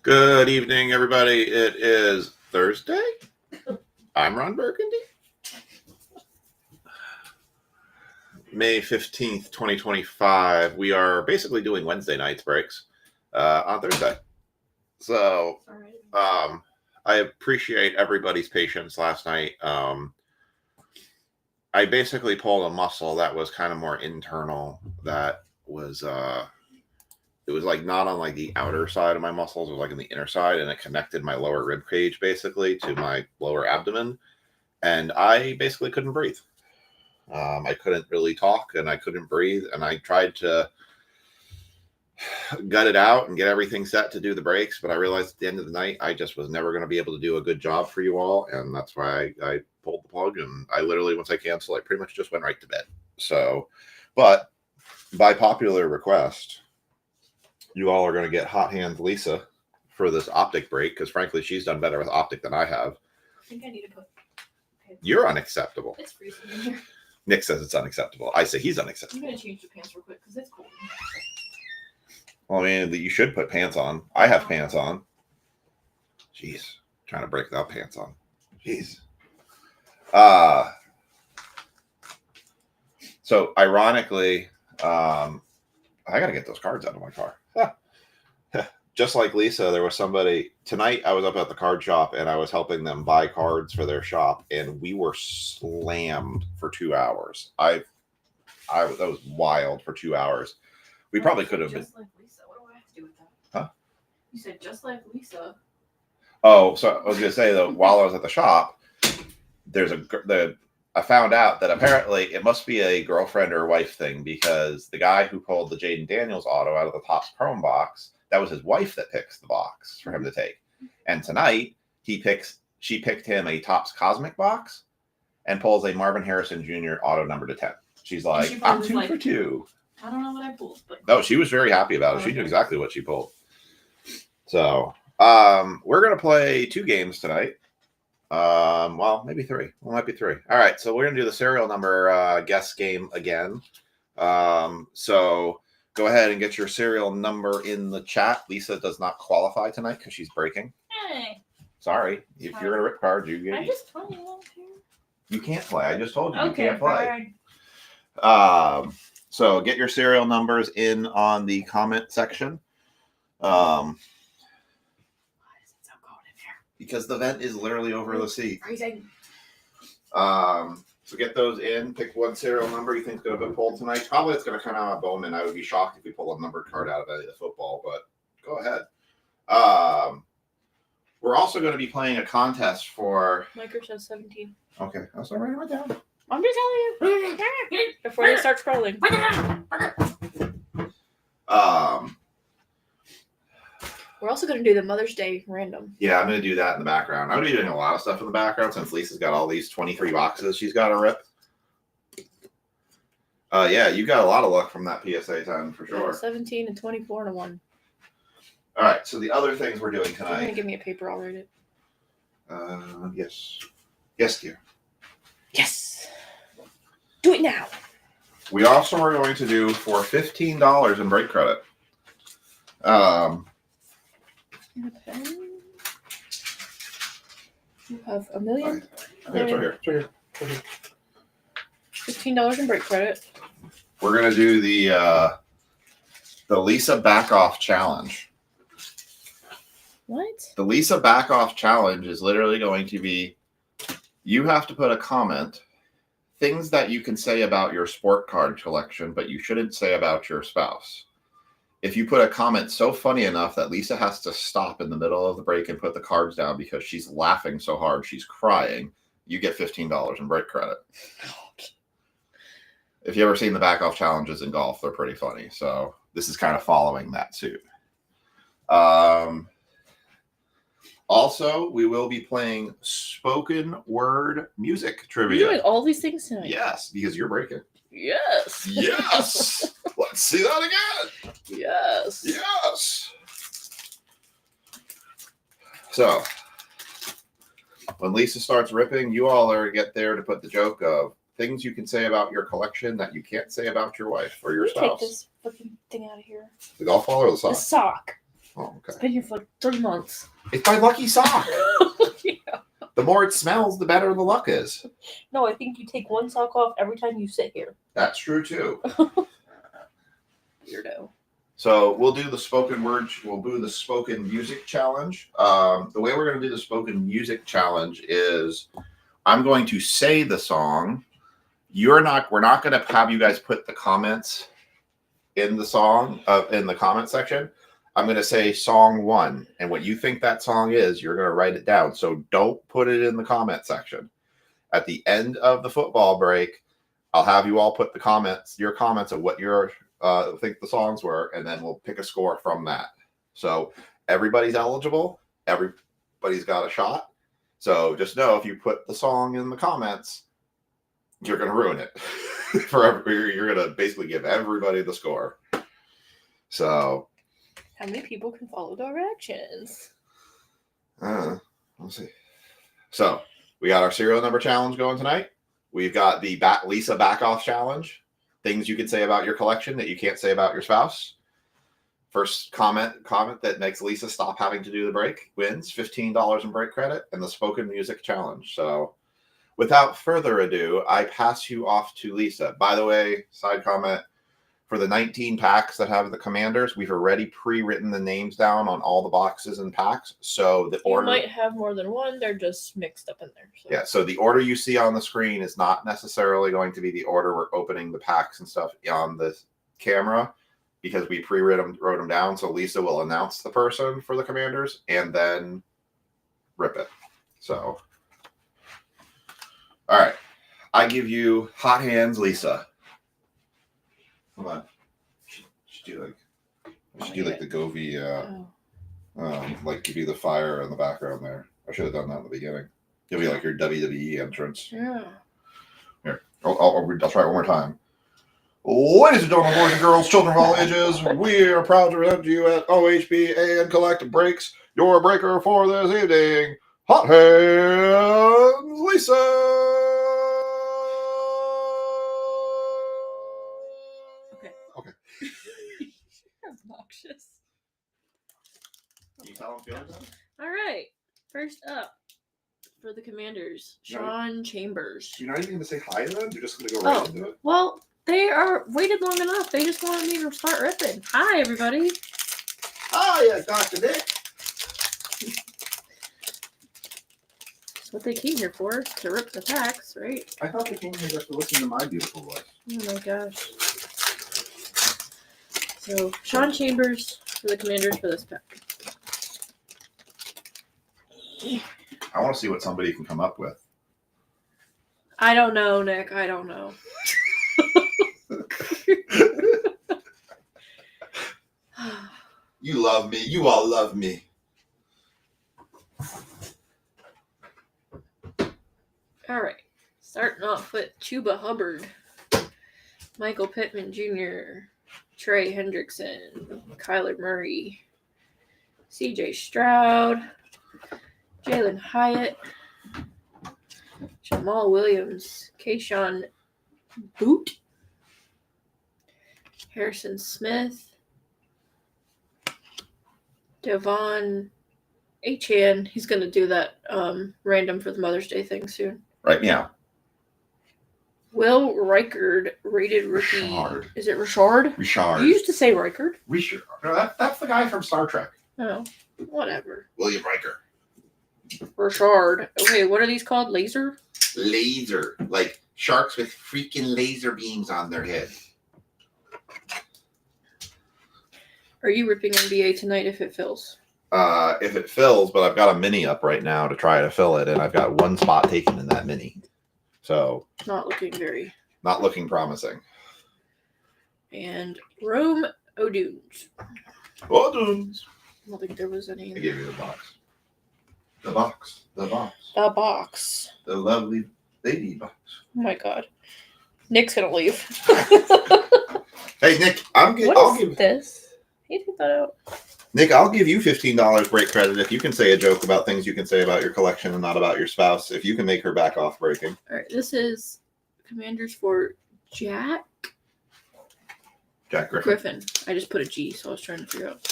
Good evening, everybody. It is Thursday. I'm Ron Burgundy. May 15th, 2025. We are basically doing Wednesday nights breaks on Thursday. So I appreciate everybody's patience last night. I basically pulled a muscle that was kind of more internal. That was it was like not on like the outer side of my muscles, it was like in the inner side, and it connected my lower rib cage basically to my lower abdomen, and I basically couldn't breathe. I couldn't really talk and I couldn't breathe, and I tried to gut it out and get everything set to do the breaks, but I realized at the end of the night I just was never going to be able to do a good job for you all, and that's why I pulled the plug. And I literally, once I canceled, I pretty much just went right to bed. So, but by popular request, you all are going to get Hot Hands Lisa for this Optic break, because frankly, she's done better with Optic than I have. I think I need to put. Okay. You're unacceptable. It's freezing in here. Nick says it's unacceptable. I say he's unacceptable. I'm going to change the pants real quick because it's cold. Well, I mean, you should put pants on. I have pants on. Jeez. Trying to break without pants on. Jeez. So, ironically, I got to get those cards out of my car. Just like Lisa, there was somebody tonight. I was up at the card shop and I was helping them buy cards for their shop, and we were slammed for 2 hours. That was wild for 2 hours. We probably could have been. Just like Lisa. What do I have to do with that? Huh? You said just like Lisa. Oh, so I was going to say though, while I was at the shop, I found out that apparently it must be a girlfriend or wife thing, because the guy who pulled the Jaden Daniels auto out of the Topps Chrome box, that was his wife that picks the box for him to take. And tonight she picked him a Topps Cosmic box and pulls a Marvin Harrison Jr. auto number to 10. She's like, I'm 2 for 2. I don't know what I pulled, but no, she was very happy about it. She knew exactly what she pulled. So we're gonna play 2 games tonight. Well, maybe 3. Well, might be 3. All right, so we're gonna do the serial number guess game again. So go ahead and get your serial number in the chat. Lisa does not qualify tonight because she's breaking. hey, Sorry, if you're gonna rip cards, I'm just playing. You can't play. I just told you Okay, you can't play. Fine. So get your serial numbers in on the comment section. Why is it so cold in here? Because the vent is literally over the seat. Freezing. So get those in. Pick one serial number you think is going to be pulled tonight. Probably it's going to come out of Bowman. I would be shocked if we pull a numbered card out of any of the football, but go ahead. We're also going to be playing a contest for. Microsoft 17. Okay, I'll start writing it down. I'm just telling you before you start scrolling. We're also going to do the Mother's Day random. Yeah, I'm going to do that in the background. I'm going to be doing a lot of stuff in the background since Lisa's got all these 23 boxes she's got to rip. Yeah, you got a lot of luck from that PSA 10 for sure. 17 and 24 and a 1. All right, so the other things we're doing You're going to tonight. give me a paper, I'll write it. Yes. Yes, dear. Yes. Do it now. We also are going to do for $15 in break credit. Okay. You have a million. I think it's right here. It's right here. $15 in break credit. We're gonna do the Lisa back off challenge. What? The Lisa back off challenge is literally going to be, you have to put a comment, things that you can say about your sport card collection, but you shouldn't say about your spouse. If you put a comment so funny enough that Lisa has to stop in the middle of the break and put the cards down because she's laughing so hard she's crying, you get $15 in break credit. If you've ever seen the back off challenges in golf, they're pretty funny. So this is kind of following that suit. Also, we will be playing spoken word music trivia. You're doing all these things tonight. Yes, because you're breaking. Yes. Yes. Let's see that again. Yes. Yes. So, when Lisa starts ripping, you all are get there to put the joke of things you can say about your collection that you can't say about your wife or your spouse. Take this fucking thing out of here. The golf ball or the sock? The sock. Oh, okay. It's been here for like 3 months. It's my lucky sock. Yeah. The more it smells, the better the luck is. No, I think you take one sock off every time you sit here. That's true too. Weirdo. So we'll do the spoken word. We'll do the spoken music challenge. The way we're going to do the spoken music challenge is I'm going to say the song. We're not going to have you guys put the comments in the song in the comment section. I'm going to say song 1, and what you think that song is, you're going to write it down. So don't put it in the comment section. At the end of the football break, I'll have you all put your comments of what you think the songs were, and then we'll pick a score from that. So everybody's eligible. Everybody's got a shot. So just know if you put the song in the comments, you're going to ruin it. You're going to basically give everybody the score. So how many people can follow directions? Let's see. So we got our serial number challenge going tonight. We've got the Lisa back off challenge. Things you can say about your collection that you can't say about your spouse. First comment that makes Lisa stop having to do the break wins $15 in break credit, and the spoken music challenge. So without further ado, I pass you off to Lisa. By the way, side comment, for the 19 packs that have the commanders, we've already pre-written the names down on all the boxes and packs. So the order might have more than one. They're just mixed up in there. So. Yeah, so the order you see on the screen is not necessarily going to be the order we're opening the packs and stuff on the camera, because we wrote them down. So Lisa will announce the person for the commanders and then rip it. So, all right. I give you hot hands, Lisa. Hold on. Should do like the Govee, like give you the fire in the background there. I should have done that in the beginning. Give you like your WWE entrance. Yeah. Here, I'll try it one more time. Ladies and gentlemen, boys and girls, children of all ages, we are proud to present to you at OHB and Collect Breaks, your breaker for this evening, Hot Hands Lisa. Okay. You're obnoxious. Can you tell I'm feeling that? All right. First up for the commanders, Sean Chambers. You're not even going to say hi to them? You're just going to go right into it? Well, they are waited long enough. They just wanted me to start ripping. Hi, everybody. Hi, Dr. Dick. That's what they came here for, to rip the packs, right? I thought they came here just to listen to my beautiful voice. Oh my gosh. So, Sean Chambers for the commanders for this pack. I want to see what somebody can come up with. I don't know, Nick. I don't know. You love me. You all love me. All right. Starting off with Chuba Hubbard, Michael Pittman Jr., Trey Hendrickson, Kyler Murray, CJ Stroud, Jalen Hyatt, Jamal Williams, Kayshawn Boot, Harrison Smith, Devon Achan. He's going to do that random for the Mother's Day thing soon. Right meow. Will Reichard, rated rookie. Richard. Is it Richard? Richard. You used to say Reichard. Richard. No, that's the guy from Star Trek. Oh, whatever. William Riker. Richard. Okay, what are these called? Laser? Laser. Like sharks with freaking laser beams on their head. Are you ripping NBA tonight if it fills? If it fills, but I've got a mini up right now to try to fill it, and I've got one spot taken in that mini. So Not looking promising. And Rome Odunes. Odunes. I don't think there was any. I gave you the box. The box. The box. The box. The lovely lady box. Oh my god. Nick's gonna leave. Hey Nick, I'll give this? He took that out. Nick, I'll give you $15 break credit if you can say a joke about things you can say about your collection and not about your spouse. If you can make her back off breaking. All right, this is commanders for Jack Griffin. I just put a G, so I was trying to figure out.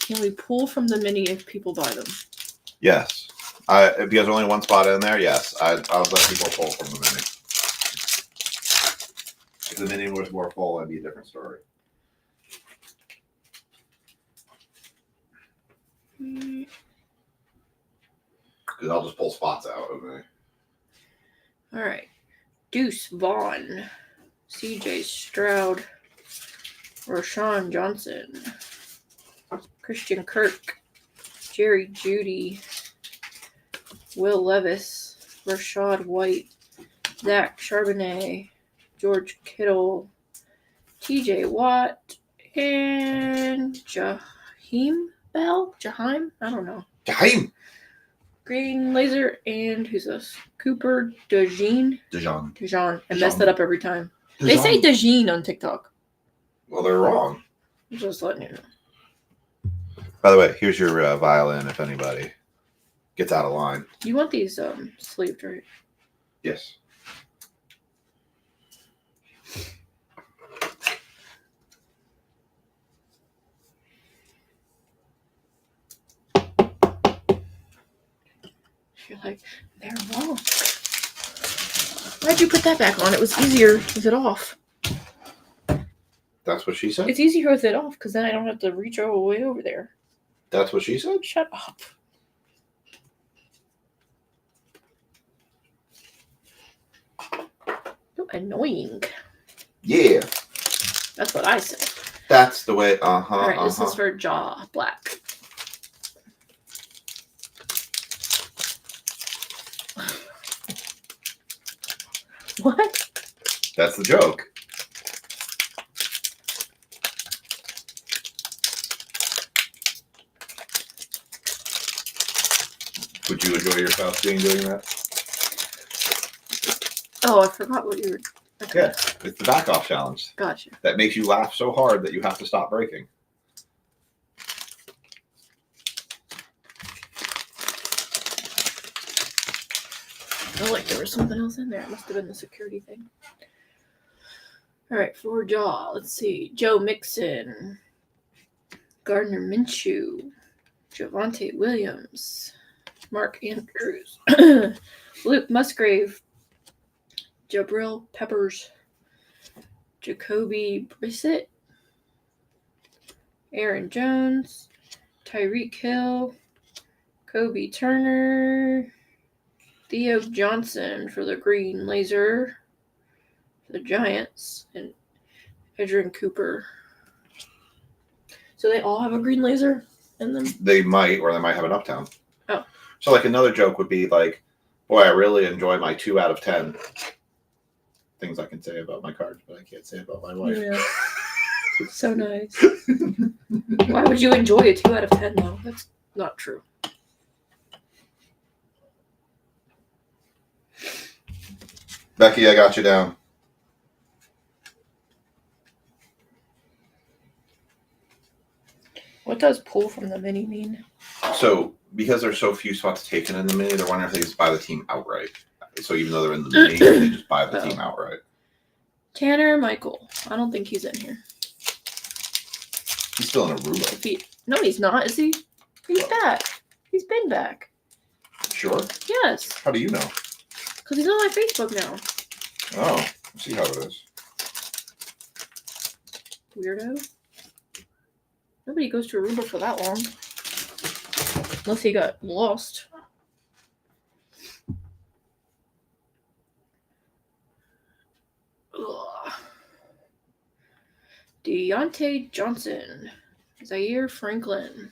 Can we pull from the mini if people buy them? Yes. If there's only one spot in there, yes. I'll let people pull from the mini. If the mini was more full, that'd be a different story. Because I'll just pull spots out of me. All right. Deuce Vaughn, CJ Stroud, Rashawn Johnson, Christian Kirk, Jerry Jeudy, Will Levis, Rashad White, Zach Charbonnet, George Kittle, TJ Watt, and Jaheim Bell? Jaheim? I don't know. Jaheim! Green Laser, and who's this? Cooper DeJean. I messed that up every time. They say DeJean on TikTok. Well, they're wrong. I'm just letting you know. By the way, here's your violin if anybody gets out of line. You want these sleeved, right? Yes. You're like, they're wrong. Why'd you put that back on? It was easier with it off. That's what she said? It's easier with it off because then I don't have to reach all the way over there. That's what she said? Shut up. You're annoying. Yeah. That's what I said. That's the way. All right, this is for Jaw Black. What? That's the joke. Would you enjoy yourself doing that? Oh, I forgot what you were. Okay. Yeah, it's the back off challenge. Gotcha. That makes you laugh so hard that you have to stop breaking. Oh, like there was something else in there. It must have been the security thing. All right, for Jaw, let's see. Joe Mixon, Gardner Minshew, Javonte Williams, Mark Andrews, Luke Musgrave, Jabril Peppers, Jacoby Brissett, Aaron Jones, Tyreek Hill, Kobe Turner, Theo Johnson for the Green Laser, the Giants, and Adrian Cooper. So they all have a green laser in them? They might, or they might have an Uptown. Oh. So like another joke would be like, boy, I really enjoy my 2 out of 10 things I can say about my cards, but I can't say about my wife. Yeah. So nice. Why would you enjoy a 2 out of 10 though? That's not true. Becky, I got you down. What does pull from the mini mean? So, because there's so few spots taken in the mini, they're wondering if they just buy the team outright. So even though they're in the mini, they just buy the team outright. Tanner Michael. I don't think he's in here. He's still in Aruba. No, he's not, is he? He's back. He's been back. Sure? Yes. How do you know? Because he's on my Facebook now. Oh, I see how it is. Weirdo. Nobody goes to Aruba for that long. Unless he got lost. Ugh. Deontay Johnson. Zaire Franklin.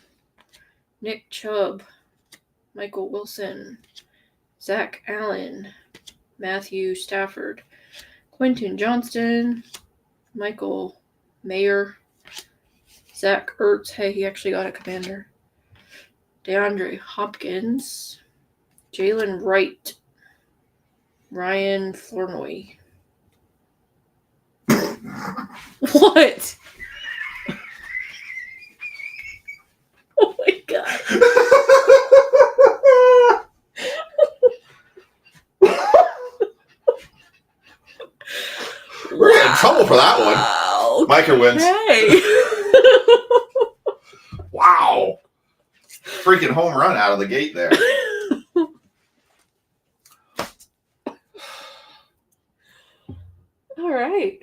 Nick Chubb. Michael Wilson. Zach Allen. Matthew Stafford. Quentin Johnston. Michael Mayer. Zach Ertz. Hey, he actually got a commander. DeAndre Hopkins. Jalen Wright. Ryan Flournoy. What? Oh my god. We're in trouble for that one. Wow. Micah wins. Hey. Wow. freaking home run out of the gate there. All right.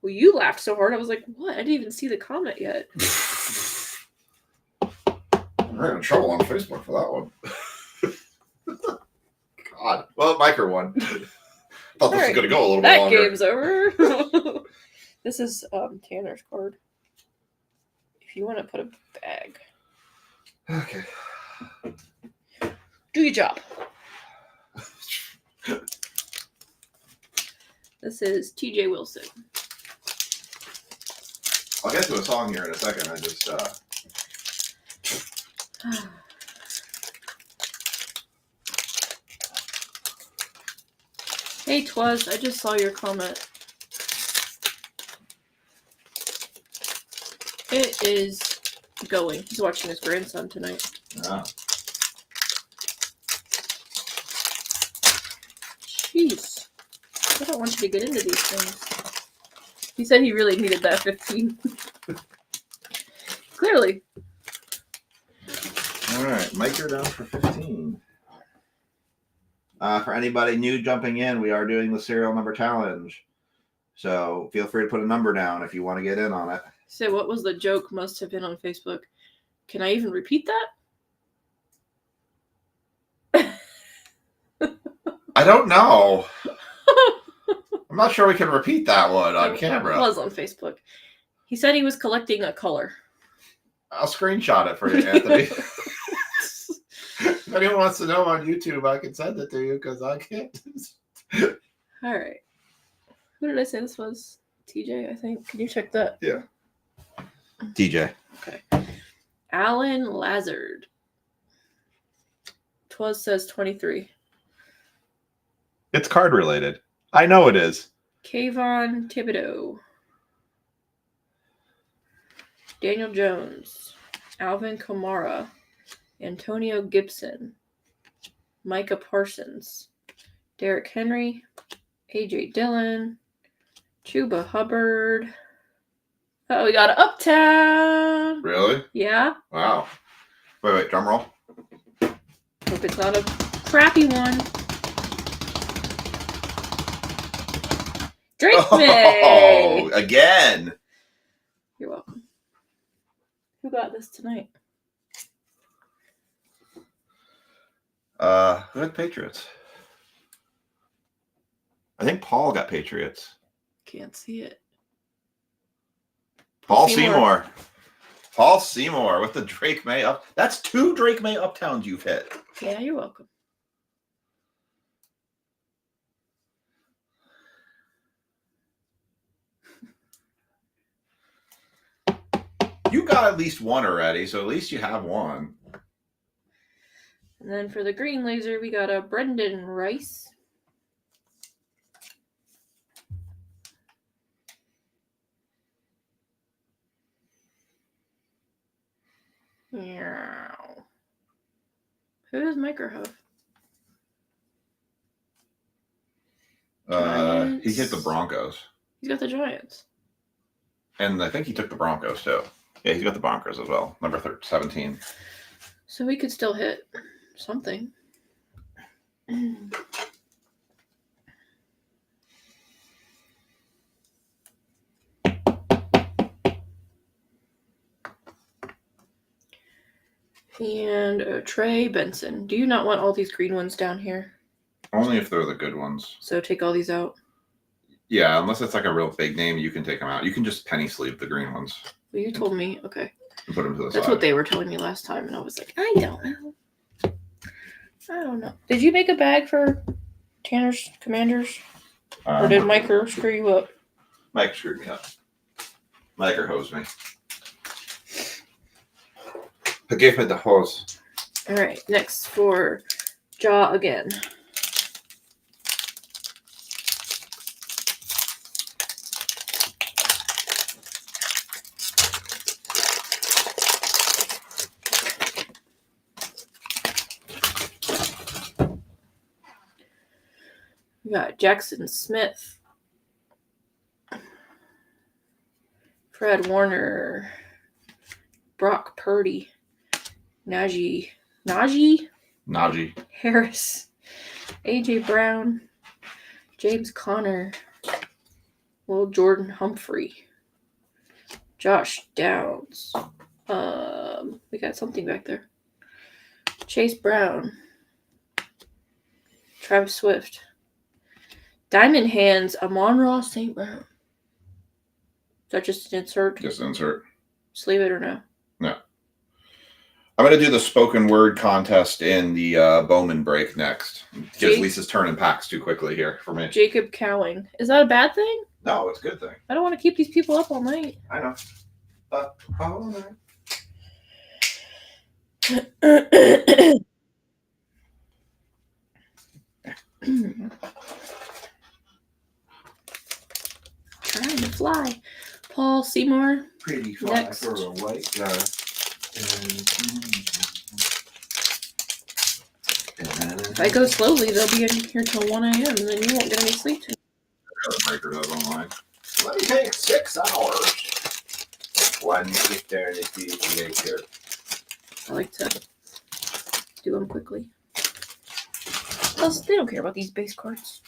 Well, you laughed so hard. I was like, what? I didn't even see the comment yet. We're in trouble on Facebook for that one. God. Well, Micro won. Thought this was going to go a little bit longer. That game's over. This is Tanner's card. If you want to put a bag. Okay. Do your job. This is TJ Wilson. I'll get to a song here in a second. I just Hey Twas, I just saw your comment. It is going. He's watching his grandson tonight. yeah. Jeez. I don't want you to get into these things. He said he really needed that 15. Clearly. All right, Micro down for 15. For anybody new jumping in, we are doing the serial number challenge. So feel free to put a number down if you want to get in on it. So what was the joke must have been on Facebook? Can I even repeat that? I don't know. I'm not sure we can repeat that one on camera. It was on Facebook. He said he was collecting a color. I'll screenshot it for you, Anthony. If anyone wants to know on YouTube, I can send it to you because I can't. All right. Who did I say this was? TJ, I think. Can you check that? Yeah. TJ. Okay. Alan Lazard. Twas says 23. It's card related. I know it is. Kayvon Thibodeau. Daniel Jones. Alvin Kamara. Antonio Gibson. Micah Parsons. Derrick Henry. AJ Dillon. Chuba Hubbard. Oh, we got Uptown. Really? Yeah. Wow. Wait, drum roll. Hope it's not a crappy one. Drake May. Oh, again. You're welcome. Who got this tonight? Who had Patriots? I think Paul got Patriots. Can't see it. Paul Seymour. Paul Seymour with the Drake May up. That's 2 Drake May Uptowns you've hit. Yeah, you're welcome. You got at least one already, so at least you have one. And then for the green laser, we got a Brendan Rice. Yeah. Who does Micro have? He hit the Broncos. He's got the Giants. And I think he took the Broncos too. Yeah, he's got the Broncos as well. Number 17. So we could still hit something. And Trey Benson. Do you not want all these green ones down here? Only if they're the good ones. So take all these out? Yeah, unless it's like a real big name, you can take them out. You can just penny sleeve the green ones. Well, you told me. Okay. And put them to the side. That's what they were telling me last time, and I was like, I don't know. Did you make a bag for Tanner's Commanders? Or did Micro screw you up? Mike screwed me up. Mike hosed me. I gave me the hose. All right, next for Jaw again. We got Jackson Smith, Fred Warner, Brock Purdy. Najee Harris. A.J. Brown. James Conner. Will Jordan Humphrey. Josh Downs. We got something back there. Chase Brown. Travis Swift. Diamond Hands. Amon-Ra St. Brown. Is that just an insert? Just insert. Sleeve it or no? No. I'm going to do the spoken word contest in the Bowman break next. Because Lisa's turning packs too quickly here for me. Jacob Cowing. Is that a bad thing? No, it's a good thing. I don't want to keep these people up all night. I know. All right. Trying to fly. Paul Seymour. Pretty fly next. For a white guy. If I go slowly, they'll be in here till 1 a.m. and then you won't get any sleep tonight. Breaker those online. Let me take 6 hours. 1 eternity later. I like to do them quickly. Plus, they don't care about these base cards.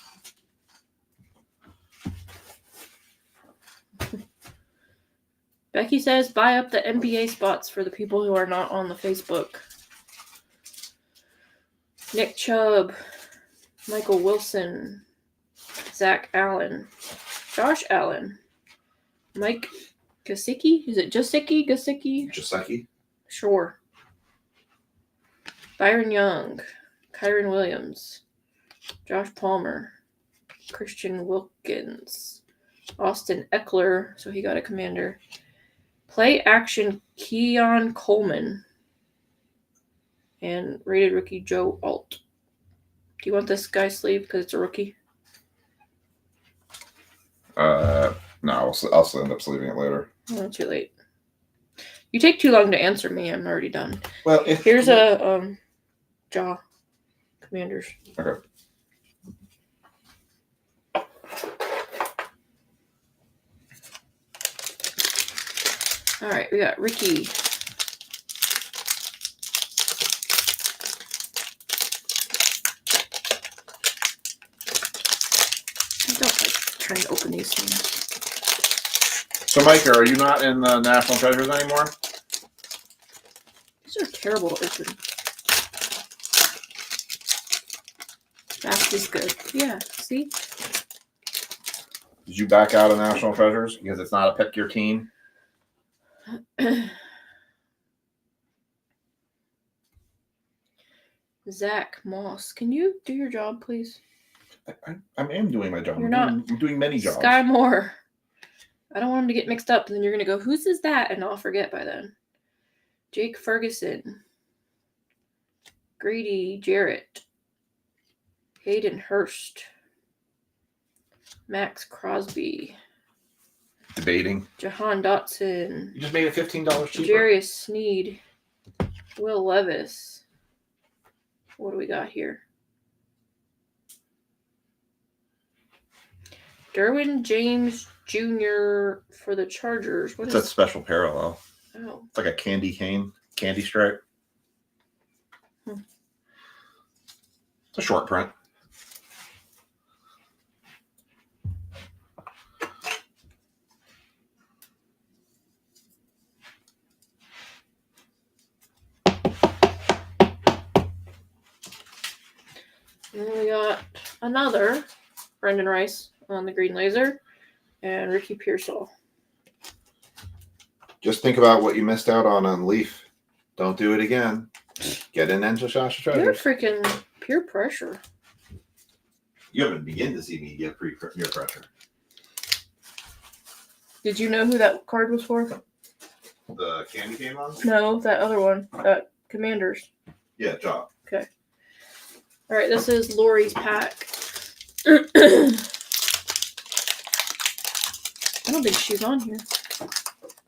Becky says, buy up the NBA spots for the people who are not on the Facebook. Nick Chubb, Michael Wilson, Zach Allen, Josh Allen, Mike Gesicki. Is it Gesicki? Gesicki? Sure. Byron Young, Kyron Williams, Josh Palmer, Christian Wilkins, Austin Eckler, so he got a commander. Play action Keon Coleman. And rated rookie Joe Alt. Do you want this guy's sleeve because it's a rookie? No, I'll end up sleeving it later. Oh, too late. You take too long to answer me. I'm already done. Well, here's a Jaw Commanders. Okay. All right, we got Ricky. Trying to open these things. So, Micah, are you not in the National Treasures anymore? These are terrible to open. Fast is good. Yeah, see? Did you back out of National Treasures because it's not a pick your team? Zach Moss, can you do your job, please? I am doing my job. You're I'm doing many jobs. Sky Moore. I don't want him to get mixed up, and then you're going to go, whose is that? And I'll forget by then. Jake Ferguson. Grady Jarrett. Hayden Hurst. Max Crosby. Debating. Jahan Dotson. You just made it $15 cheaper. Jarius Sneed. Will Levis. What do we got here? Derwin James Jr. for the Chargers. It's a special parallel. Oh. It's like a candy stripe. It's a short print. And then we got another Brendan Rice on the green laser and Ricky Pearsall. Just think about what you missed out on Leaf. Don't do it again. Get in Ninja Shasha Treasures. You're freaking peer pressure. You haven't begun to see me get peer pressure. Did you know who that card was for? The candy came on? No, that other one. Commanders. Yeah, job. Okay. All right, this is Lori's pack. I don't think she's on here.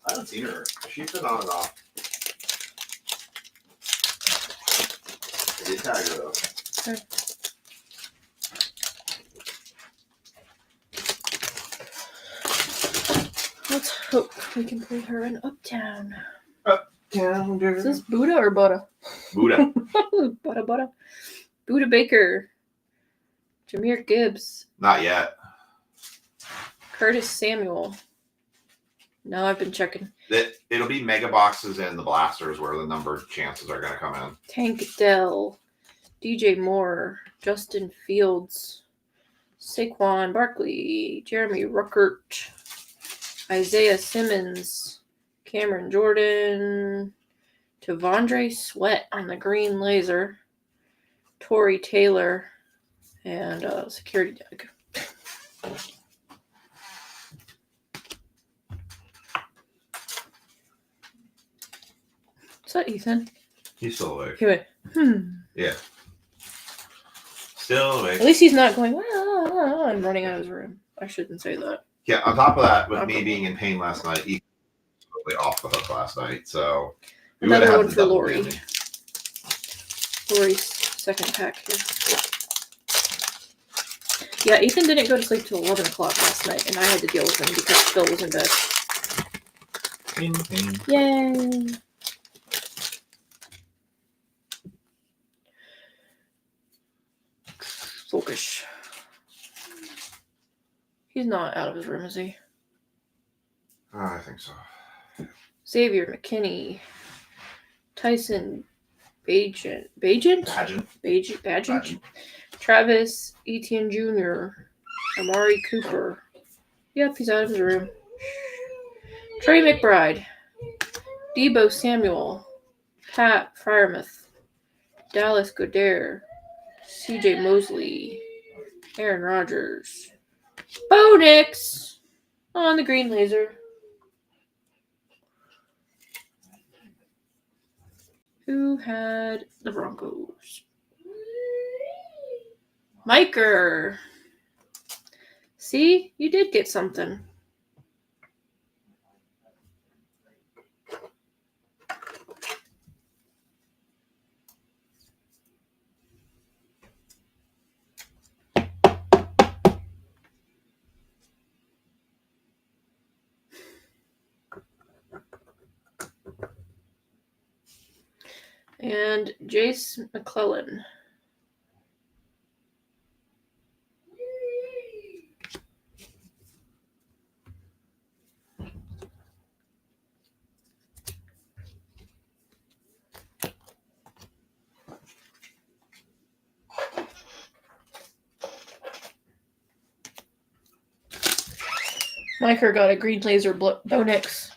I haven't seen her. She's been on and off. I did tag her though. Okay. Let's hope we can pull her in Uptown. calendar. Is this Buddha or Buddha? Buddha. Buddha. Buddha Baker. Jameer Gibbs. Not yet. Curtis Samuel. No, I've been checking. It'll be mega boxes and the blasters where the number of chances are going to come in. Tank Dell. DJ Moore. Justin Fields. Saquon Barkley. Jeremy Ruckert. Isaiah Simmons. Cameron Jordan. Tavondre Sweat on the green laser. Torrey Taylor. And security deck. What's that, Ethan? He's still awake. He went, Yeah. Still awake. At least he's not going, and running out of his room. I shouldn't say that. Yeah, on top of that, with me being in pain last night, he was totally off the hook last night, so we would Another have one had for double Lori. whammy. Lori's second pack here. Yeah, Ethan didn't go to sleep till 11 o'clock last night, and I had to deal with him because Phil was in bed. Pain, pain. Yay! Focus. He's not out of his room, is he? I think so. Xavier McKinney. Tyson Bagent. Pageant. Travis Etienne Jr. Amari Cooper. Yep, he's out of his room. Trey McBride. Debo Samuel. Pat Fryermuth. Dallas Goddard. CJ Mosley. Aaron Rodgers. Bo Nix on the green laser. Who had the Broncos? Miker. See, you did get something. And Jace McClellan. Miker got a green laser Bo Nix.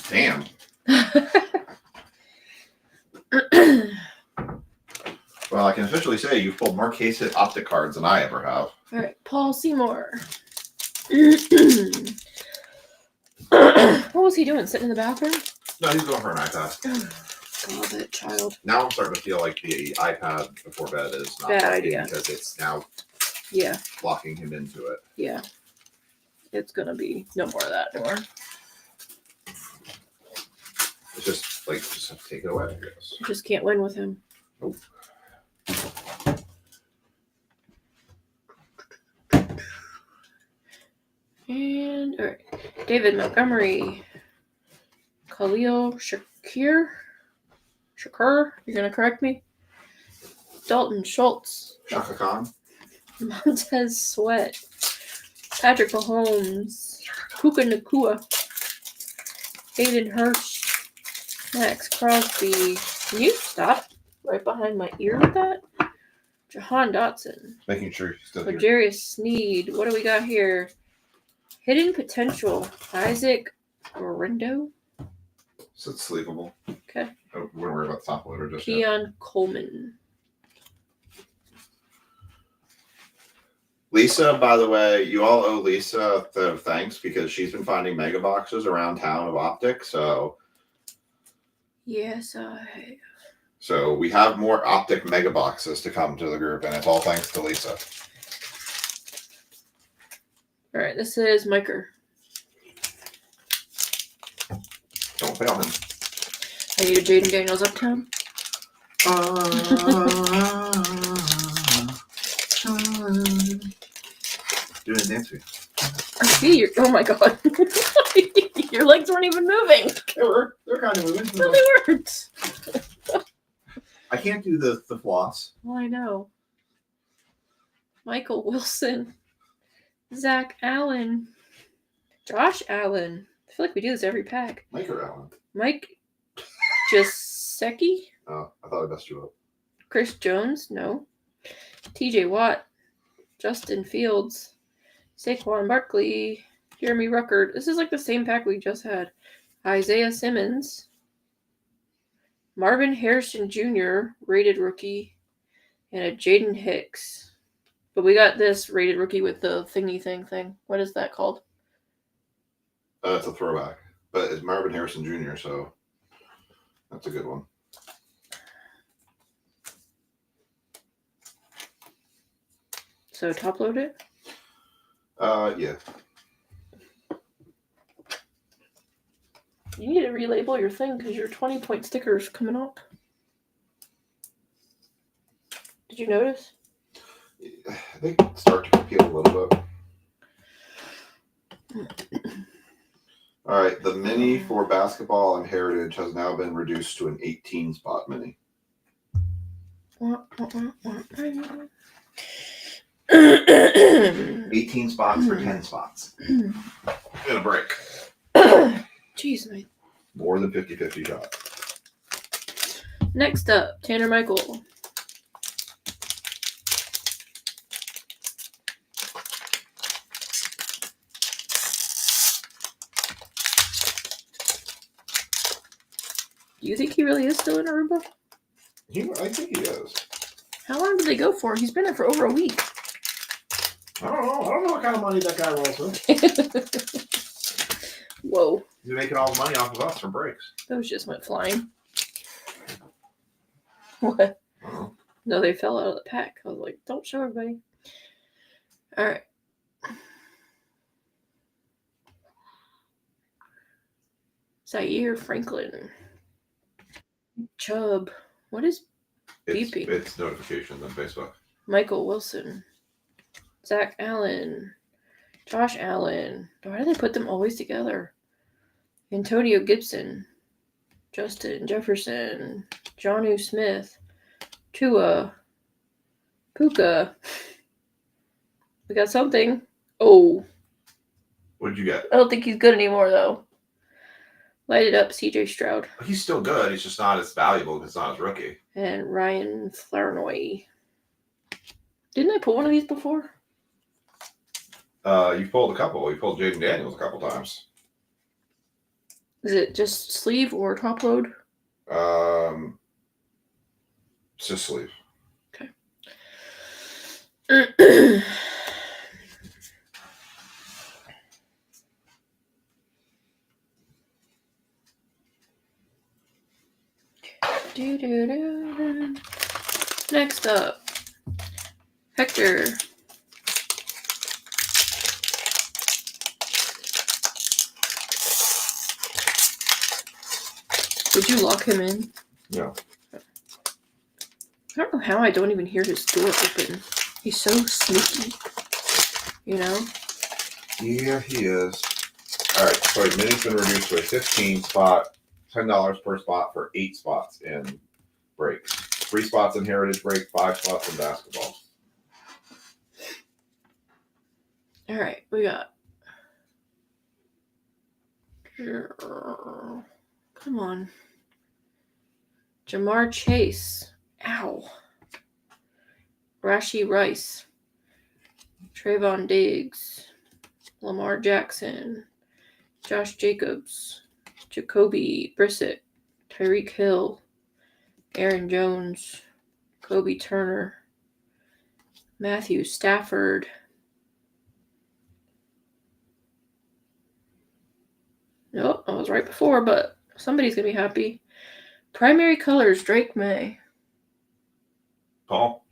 Damn. Well, I can officially say you've pulled more case hit Optic cards than I ever have. All right, Paul Seymour. What was he doing? Sitting in the bathroom? No, he's going for an iPad. God, that child. Now I'm starting to feel like the iPad before bed is not Bad working idea. because it's now Yeah, locking him into it. yeah. It's gonna be no more of that anymore. It's just like just have to take it away, I guess. You just can't win with him. Nope. And all right, David Montgomery, Khalil Shakir, you're gonna correct me. Dalton Schultz, Shaka Khan. Montez Sweat, Patrick Mahomes, Puka Nakua, Hayden Hurst, Max Crosby. Can you stop right behind my ear with that? Jahan Dotson, Making sure he's still here. Jarius Sneed. What do we got here? Hidden potential. Isaac Orindo. So it's sleepable. Okay. I wouldn't worry about the top loader just yet. Keon Coleman. Lisa, by the way, you all owe Lisa the thanks because she's been finding mega boxes around town of Optic. So Yes, I. So we have more Optic mega boxes to come to the group, and it's all thanks to Lisa. All right, this is Miker. Don't fail him. I need a Jaden Daniels Uptown. Doing a dance with I see you. Oh my god. Your legs weren't even moving. you. They're kind of moving. No, they weren't. I can't do the floss. Well, I know. Michael Wilson. Zach Allen. Josh Allen. I feel like we do this every pack. Mike or Allen? Mike Jasecki. Oh, I thought I messed you up. Chris Jones. No. TJ Watt. Justin Fields. Saquon Barkley. Jeremy Ruckert. This is like the same pack we just had. Isaiah Simmons. Marvin Harrison Jr., rated rookie, and a Jaden Hicks. But we got this rated rookie with the thingy thing. What is that called? It's a throwback. But it's Marvin Harrison Jr., so that's a good one. So top load it? Yeah. You need to relabel your thing because your 20-point sticker is coming up. Did you notice? They start to compete a little bit. All right, the mini for basketball and heritage has now been reduced to an 18-spot mini. 18 spots for 10 spots. In a break. Jeez, man. More than 50-50 shot. Next up, Tanner Michael. Do you think he really is still in Aruba? I think he is. How long did they go for? He's been there for over a week. I don't know. I don't know what kind of money that guy rolls with. Whoa. He's making all the money off of us for breaks. Those just went flying. What? Uh-huh. No, they fell out of the pack. I was like, don't show everybody. All right. Zaire Franklin. Chubb. What is beeping? It's notifications on Facebook. Michael Wilson. Zach Allen. Josh Allen. Why do they put them always together? Antonio Gibson. Justin Jefferson. Jonnu Smith. Tua. Puka. We got something. Oh. What did you get? I don't think he's good anymore, though. Light it up, CJ Stroud. He's still good. He's just not as valuable because it's not his rookie. And Ryan Flournoy. Didn't I pull one of these before? You pulled a couple. You pulled Jaden Daniels a couple times. Is it just sleeve or top load? It's just sleeve. Okay. Next up, Hector. Did you lock him in? No. I don't know how I don't even hear his door open. He's so sneaky, you know? Yeah, he is. All right, so his mini's been reduced to a 15-spot, $10 per spot for 8 spots in breaks. 3 spots in heritage break, 5 spots in basketball. All right, we got. Come on. Jamar Chase. Ow. Rashee Rice. Trayvon Diggs. Lamar Jackson. Josh Jacobs. Jacoby Brissett. Tyreek Hill. Aaron Jones. Kobe Turner. Matthew Stafford. Nope, I was right before, but somebody's going to be happy. Primary colors, Drake May. Paul?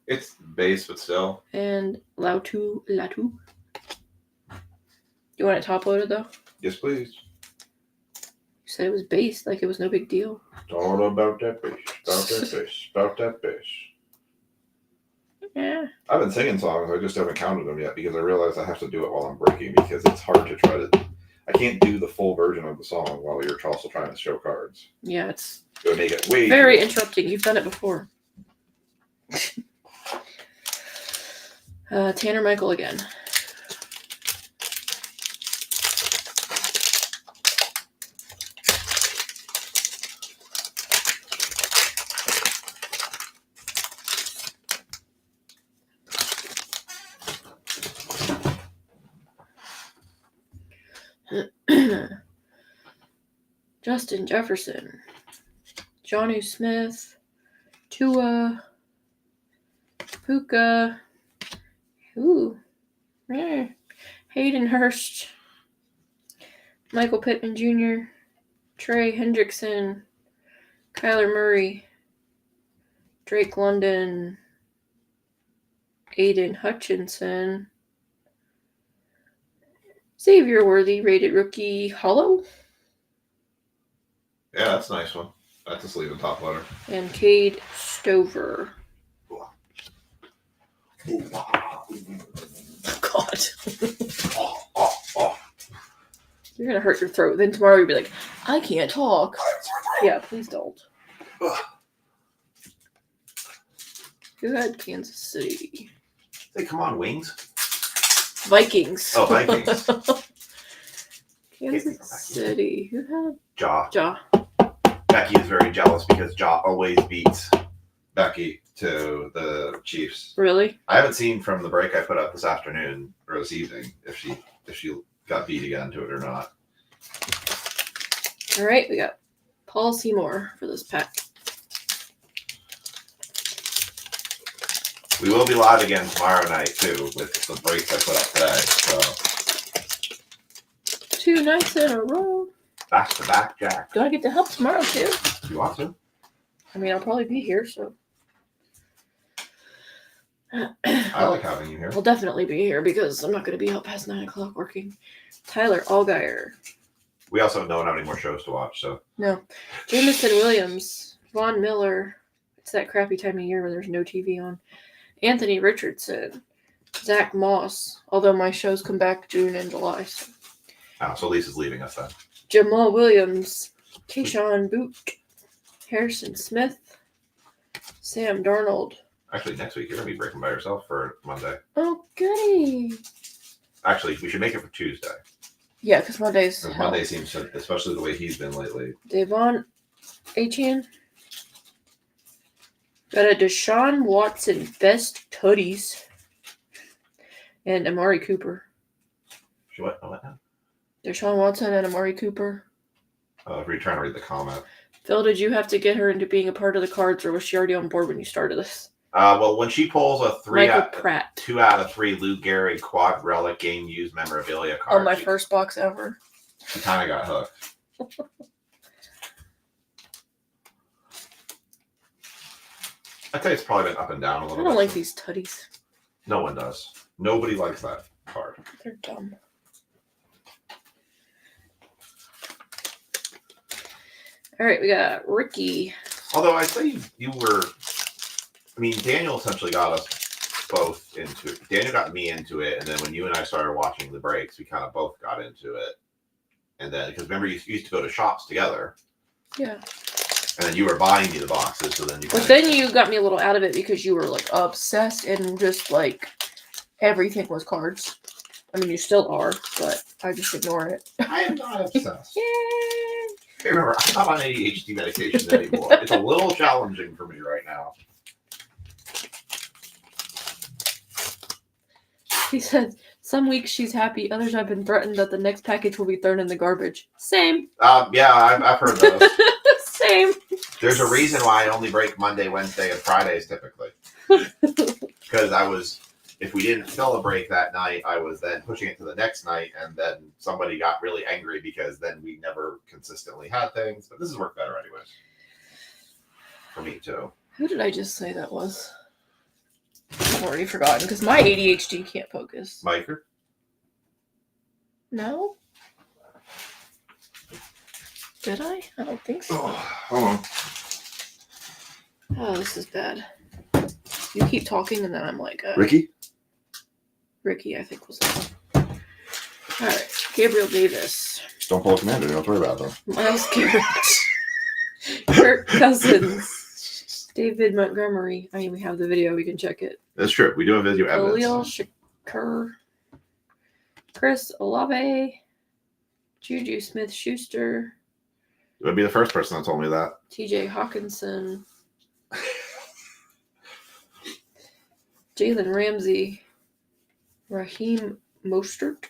It's base, but still. And Latu. You want it top loaded, though? Yes, please. You said it was base, like it was no big deal. It's all about that base. About that base. About that base. Yeah. I've been singing songs. I just haven't counted them yet because I realize I have to do it while I'm breaking because it's hard to try to. I can't do the full version of the song while you're also trying to show cards. Yeah, it's It would make it way very interrupting. You've done it before. Tanner Michael again. Justin Jefferson, Jonnu Smith, Tua, Puka, Hayden Hurst, Michael Pittman Jr., Trey Hendrickson, Kyler Murray, Drake London, Aiden Hutchinson, Xavier Worthy, rated rookie, Hollow. Yeah, that's a nice one. That's a sleeve and top letter. And Cade Stover. God. You're going to hurt your throat. Then tomorrow you'll be like, I can't talk. Yeah, please don't. Who had Kansas City? Hey, come on, Wings. Vikings. Oh, Vikings. Kansas City. Who had? Ja. Becky is very jealous because Ja always beats Becky to the Chiefs. Really? I haven't seen from the break I put up this afternoon or this evening if she got beat again to it or not. All right, we got Paul Seymour for this pack. We will be live again tomorrow night too with the breaks I put up today. So 2 nights in a row. Back to back, Jack. Do I get to help tomorrow too? If you want to. I mean, I'll probably be here, so. I like having you here. I'll definitely be here because I'm not going to be up past 9 o'clock working. Tyler Allgeier. We also don't have any more shows to watch, so. No. Jamison Williams. Von Miller. It's that crappy time of year where there's no TV on. Anthony Richardson. Zach Moss. Although my shows come back June and July. So Lisa's leaving us then. Jamal Williams. Keyshawn Boot. Harrison Smith. Sam Darnold. Actually, next week you're going to be breaking by yourself for Monday. Oh, goody. Actually, we should make it for Tuesday. Yeah, because Monday's Because Monday seems to, especially the way he's been lately. Devon Achane. Got a Deshaun Watson best tutties. And Amari Cooper. What now? Deshaun Watson and Amari Cooper. If you're trying to read the comment. Phil, did you have to get her into being a part of the cards, or was she already on board when you started this? Well, when she pulls a 2 out of 3 Lou Gehrig quad relic game used memorabilia card. On my first box ever. She kind of got hooked. I'd say it's probably been up and down a little bit. I don't like these tutties. No one does. Nobody likes that card. They're dumb. All right, we got Ricky. Although I'd say you were... I mean, Daniel essentially got us both into it. Daniel got me into it, and then when you and I started watching the breaks, we kind of both got into it. And then, because remember, you used to go to shops together. Yeah. And then you were buying me the boxes, so then you... But then you got me a little out of it because you were, like, obsessed and just, like, everything was cards. I mean, you still are, but I just ignore it. I am not obsessed. Yay! Hey, remember, I'm not on ADHD medication anymore. It's a little challenging for me right now. He said, some weeks she's happy, others I've been threatened that the next package will be thrown in the garbage. Same. Yeah, I've heard those. Same. There's a reason why I only break Monday, Wednesday, and Fridays typically. Because if we didn't fill a break that night, I was then pushing it to the next night, and then somebody got really angry because then we never consistently had things. But this has worked better anyways. For me, too. Who did I just say that was? I've already forgotten because my ADHD can't focus. Miker? No? Did I? I don't think so. Oh, hold on. Oh, this is bad. You keep talking and then I'm like... Ricky? Ricky, I think was that one. All right. Gabriel Davis. Don't pull a commander. Don't worry about them. Miles Garrett. Kirk Cousins. David Montgomery. I mean, we have the video. We can check it. That's true. We do have video evidence. Khalil Shakur. Chris Olave. Juju Smith-Schuster. You would be the first person that told me that. TJ Hawkinson. Jalen Ramsey. Raheem Mostert.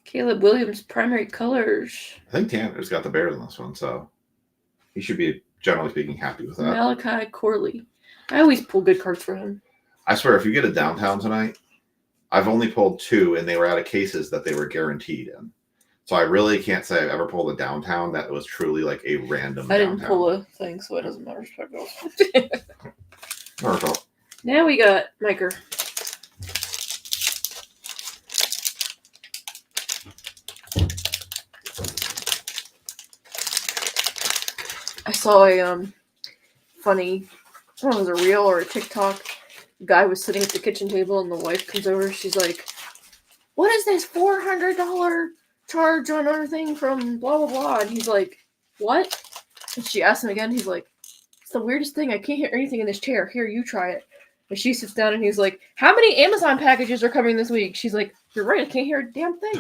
Caleb Williams, primary colors. I think Tanner's got the Bears in this one, so he should be, generally speaking, happy with that. Malachi Corley. I always pull good cards for him. I swear, if you get a downtown tonight, I've only pulled 2, and they were out of cases that they were guaranteed in. So I really can't say I've ever pulled a downtown that was truly like a random I downtown. didn't pull a thing, so it doesn't matter. Perfect. Now we got Miker. I saw a funny, I don't know if it was a reel or a TikTok. The guy was sitting at the kitchen table and the wife comes over. She's like, "What is this $400 charge on our thing from blah, blah, blah?" And he's like, "What?" And she asks him again. He's like, "It's the weirdest thing. I can't hear anything in this chair. Here, you try it." And she sits down and he's like, "How many Amazon packages are coming this week?" She's like, "You're right. I can't hear a damn thing."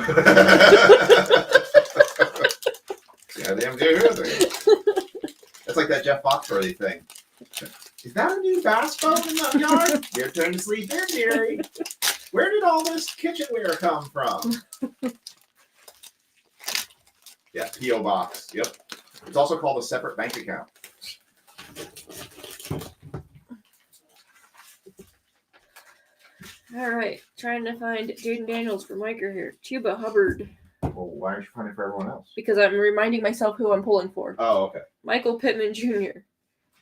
Goddamn good. That's like that Jeff Foxworthy thing. Is that a new bass boat in the yard? Your turn to sleep in, dearie. Where did all this kitchenware come from? Yeah, P.O. Box. Yep. It's also called a separate bank account. All right. Trying to find Jaden Daniels for Miker here. Chuba Hubbard. Well, why aren't you finding for everyone else? Because I'm reminding myself who I'm pulling for. Oh, okay. Michael Pittman Jr.,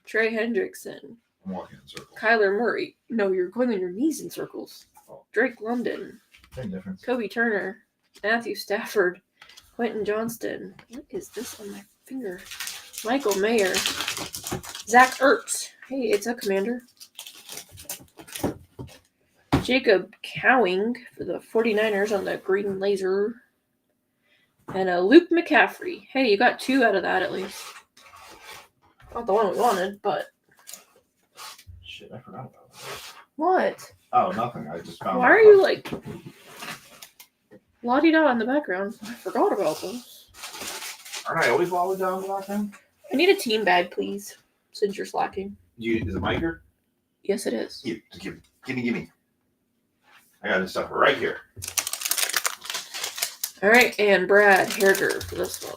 Trey Hendrickson, I'm walking in circles. Kyler Murray. No, you're going on your knees in circles. Oh. Drake London, Same difference. Kobe Turner, Matthew Stafford, Quentin Johnston. What is this on my finger? Michael Mayer, Zach Ertz. Hey, it's a commander. Jacob Cowing for the 49ers on the green laser. And Luke McCaffrey. Hey, you got 2 out of that at least. Not the one we wanted, but... Shit, I forgot about that. What? Oh, nothing. I just found. Why are you like... la-di-da in the background? I forgot about those. Aren't I always lolling down the background? I need a team bag, please, since you're slacking. Is it Miker? Yes, it is. Here, just give me. I got this stuff right here. All right, and Brad Herger for this one.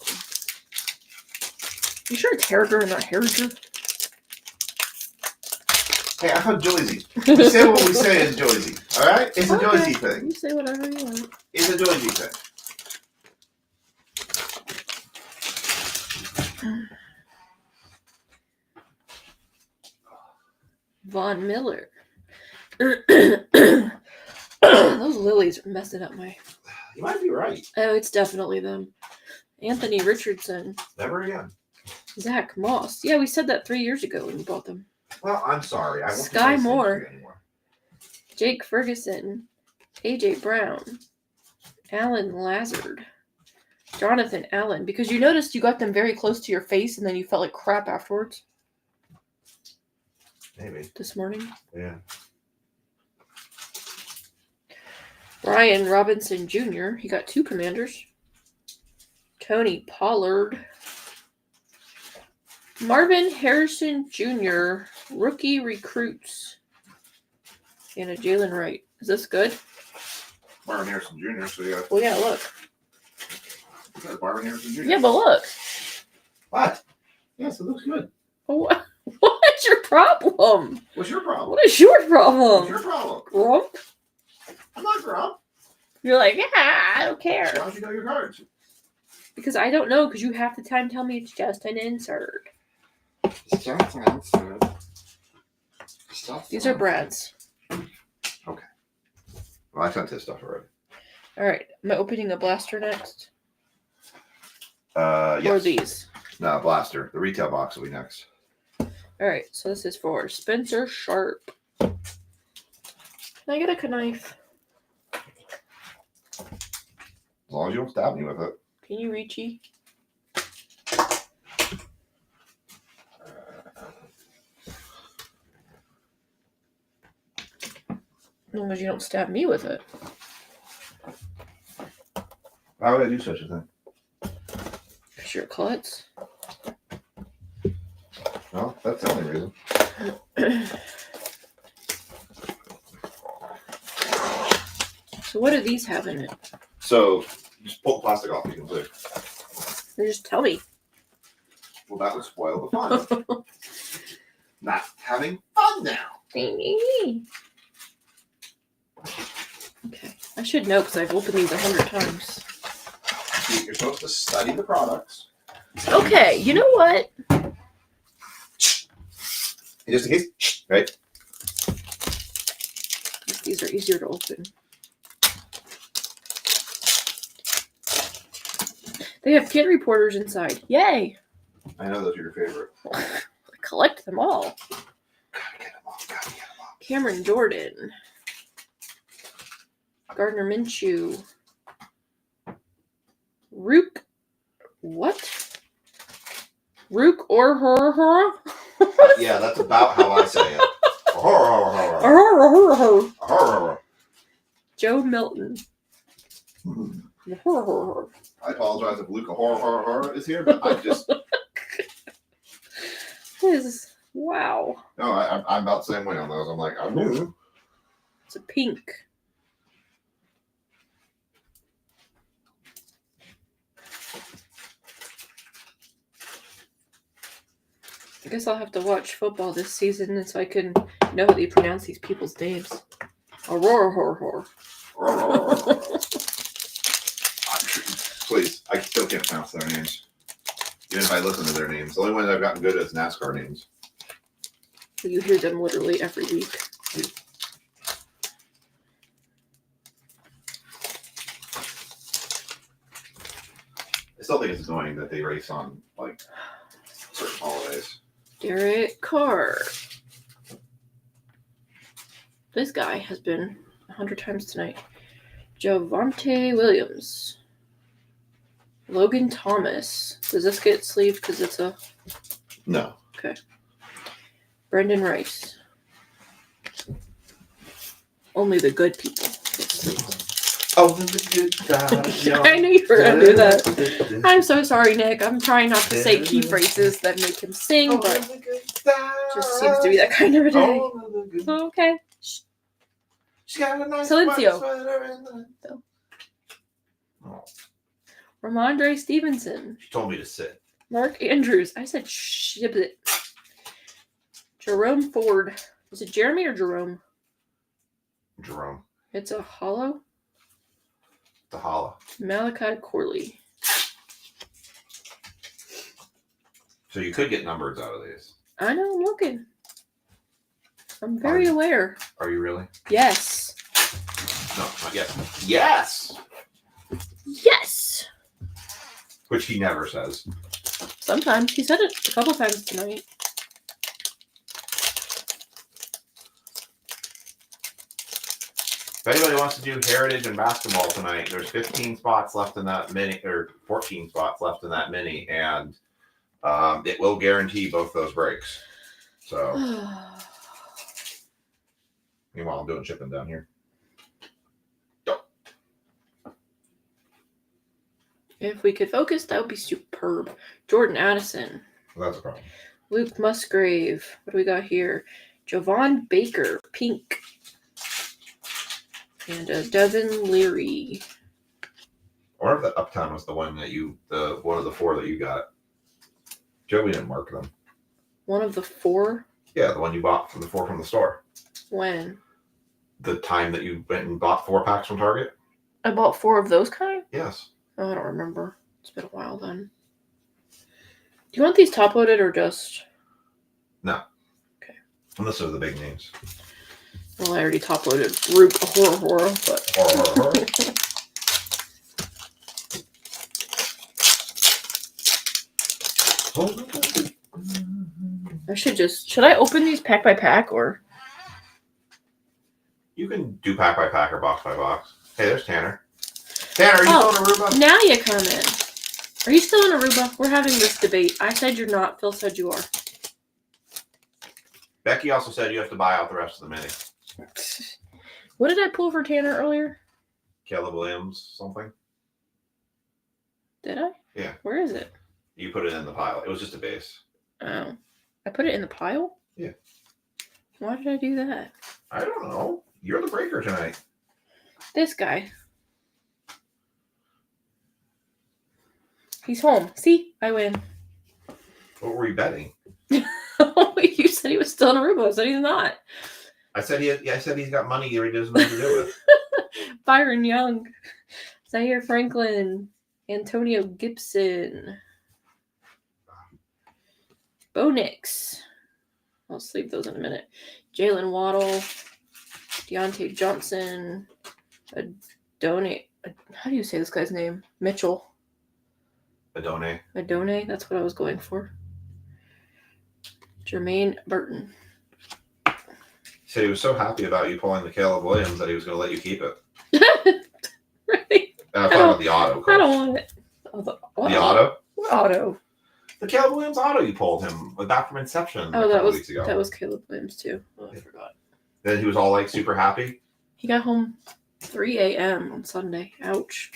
You sure it's Herger and not Herger? Hey, I thought Joyzy. We say what we say is Joyzy. All right? It's a Joyzy thing. You say whatever you want. It's a Joyzy thing. Von Miller. Those lilies are messing up my... You might be right. Oh, it's definitely them. Anthony Richardson. Never again. Zach Moss. Yeah, we said that 3 years ago when you bought them. Well, I'm sorry. I won't Sky say Moore. anymore. Jake Ferguson. AJ Brown. Alan Lazard. Jonathan Allen. Because you noticed you got them very close to your face and then you felt like crap afterwards. Maybe. This morning. Yeah. Brian Robinson Jr. He got 2 commanders. Tony Pollard. Marvin Harrison Jr. Rookie recruits. And a Jalen Wright. Is this good? Marvin Harrison Jr. So yeah. Well, yeah, look. That's Marvin Harrison Jr. Yeah, but look. What? Yes, it looks good. What's your problem? What's your problem? What is your problem? What's your problem? Grump? I'm not Grump. You're like, yeah, I don't care. Why don't you know your cards? Because I don't know, because you half the time tell me it's just an insert. These are Brad's. Okay. Well, I sent his stuff already. All right. Am I opening a blaster next? Yes. Or these? No, blaster. The retail box will be next. All right. So this is for Spencer Sharp. Can I get a knife? long as you don't stab me with it. Can you reachy? As long as you don't stab me with it. Why would I do such a thing? Because you're klutz. Well, that's the only reason. So what do these have in it? So, just pull the plastic off, you can see. Or just tell me. Well, that would spoil the fun. Not having fun now. Okay. I should know because I've opened these 100 times. See, you're supposed to study the products. Okay, you know what? Just in case, right? These are easier to open. They have kid reporters inside. Yay! I know those are your favorite. I collect them all. Gotta get them all. Gotta get them all. Cameron Jordan. Gardner Minshew. Rook. What? Rook or horror? Yeah, that's about how I say it. Joe Milton. I apologize if Luca horror is here, but I just Wow. no. I'm about the same way on those. I'm like, I'm new. It's a pink. I guess I'll have to watch football this season so I can know how they pronounce these people's names. Aurora. Please, I still can't pronounce their names. Even if I listen to their names, the only ones I've gotten good at is NASCAR names. You hear them literally every week. I still think it's annoying that they race on like certain holidays. Derek Carr. This guy has been 100 times tonight. Javonte Williams. Logan Thomas. Does this get sleeved because it's a... No. Okay. Brendan Rice. Only the good people get sleeved. Oh, the good guys. I knew you were going to do that. I'm so sorry, Nick. I'm trying not to say key phrases that make him sing, but it just seems to be that kind of a day. Okay. She got a nice Silencio. So. Oh. Ramondre Stevenson. She told me to sit. Mark Andrews. I said ship it. Jerome Ford. Is it Jeremy or Jerome? Jerome. It's a hollow. The hollow. Malachi Corley. So you could get numbers out of these. I know, I'm looking. I'm very aware. Are you really? Yes. No, not yet. Yes! Yes! Which he never says. Sometimes. He said it a couple times tonight. If anybody wants to do Heritage and basketball tonight, there's 15 spots left in that mini, or 14 spots left in that mini, and it will guarantee both those breaks. So, meanwhile, I'm doing shipping down here. If we could focus, that would be superb. Jordan Addison. Well, that's a problem. Luke Musgrave. What do we got here? Javon Baker, pink. And Devin Leary. I wonder if the Uptown was the one that one of the four that you got. Joey didn't mark them. One of the four? Yeah, the one you bought from the store. When? The time that you went and bought 4-packs from Target? I bought 4 of those kind? Yes. Oh, I don't remember. It's been a while then. Do you want these top loaded or just? No. Okay. Unless they're the big names. Well, I already top loaded Rook horror, but. Horror. Should I open these pack by pack or? You can do pack by pack or box by box. Hey, there's Tanner. Tanner, are you Oh. still in Aruba? Now you come in. Are you still in Aruba? We're having this debate. I said you're not. Phil said you are. Becky also said you have to buy out the rest of the mini. What did I pull for Tanner earlier? Caleb Williams, something. Did I? Yeah. Where is it? You put it in the pile. It was just a base. Oh. I put it in the pile? Yeah. Why did I do that? I don't know. You're the breaker tonight. This guy. He's home. See? I win. What were you betting? You said he was still in Aruba. I said he's not. I said he's got money he doesn't know what to do with. Byron Young. Zaire Franklin. Antonio Gibson. Bo Nix. I'll sleep those in a minute. Jalen Waddle. Deontay Johnson. Adone. How do you say this guy's name? Mitchell. Adone. That's what I was going for. Jermaine Burton. He said he was so happy about you pulling the Caleb Williams that he was going to let you keep it. Really? I was talking about the auto. I don't want it. Oh, the auto? What auto? The Caleb Williams auto you pulled him back from Inception a couple weeks ago. That was Caleb Williams too. Oh, I forgot. Then he was all like super happy. He got home 3 a.m. on Sunday. Ouch.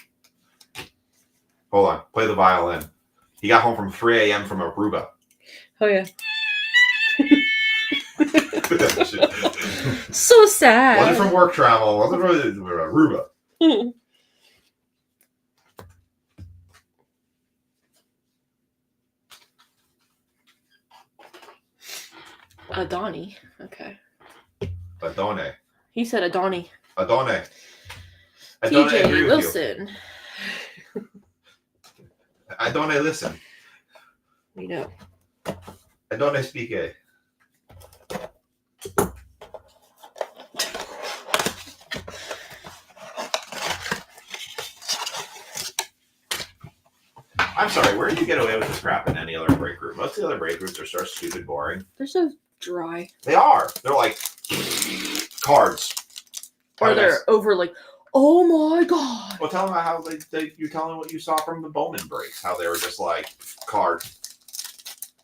Hold on. Play the violin. He got home from 3 a.m. from Aruba. Oh, yeah. So sad. Wasn't from work travel. Wasn't from Aruba. Adoni. Okay. Adone. He said Adoni. Adone. I don't agree TJ with Wilson. You. I don't listen. We know. I don't speak a. I'm sorry, where do you get away with this crap in any other break group? Most of the other break groups are so stupid boring. They're so dry. They are. They're like cards. Or they're over like, oh my god. Well, tell them how you're telling what you saw from the Bowman breaks. How they were just like cards.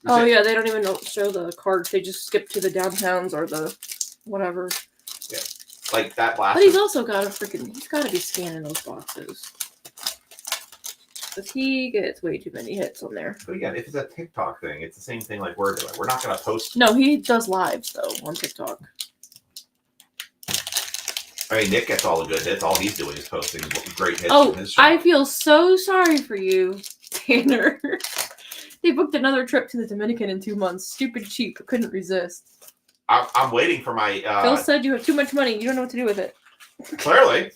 Oh yeah, they don't even show the cards. They just skip to the downtowns or the whatever. Yeah, like that last. But he's also got he's got to be scanning those boxes. Because he gets way too many hits on there. But again, if it's a TikTok thing, it's the same thing like we're doing. We're not going to post. No, he does lives though on TikTok. I mean, Nick gets all the good hits. All he's doing is posting great hits. Oh, from his show. I feel so sorry for you, Tanner. They booked another trip to the Dominican in 2 months. Stupid cheap. Couldn't resist. I'm waiting for my... Phil said you have too much money. You don't know what to do with it. Clearly.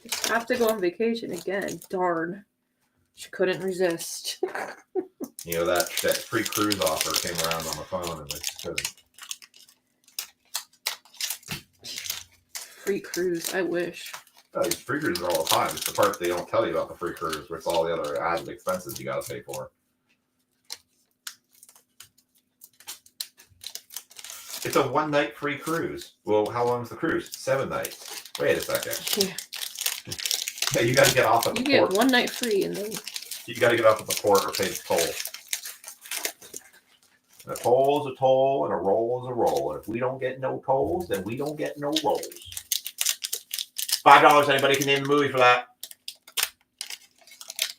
Just have to go on vacation again. Darn. She couldn't resist. You know, that free cruise offer came around on the phone and they couldn't. Free cruise. I wish. Oh, these free cruises are all the time. It's the part they don't tell you about the free cruise, where it's all the other added expenses you got to pay for. It's a 1 night free cruise. Well, how long is the cruise? 7 nights. Wait a second. Yeah. Yeah, you got to get off at the port. You get 1 night free and then... You got to get off at the port or pay the toll. And a toll is a toll and a roll is a roll. And if we don't get no tolls, then we don't get no rolls. $5. Anybody can name the movie for that.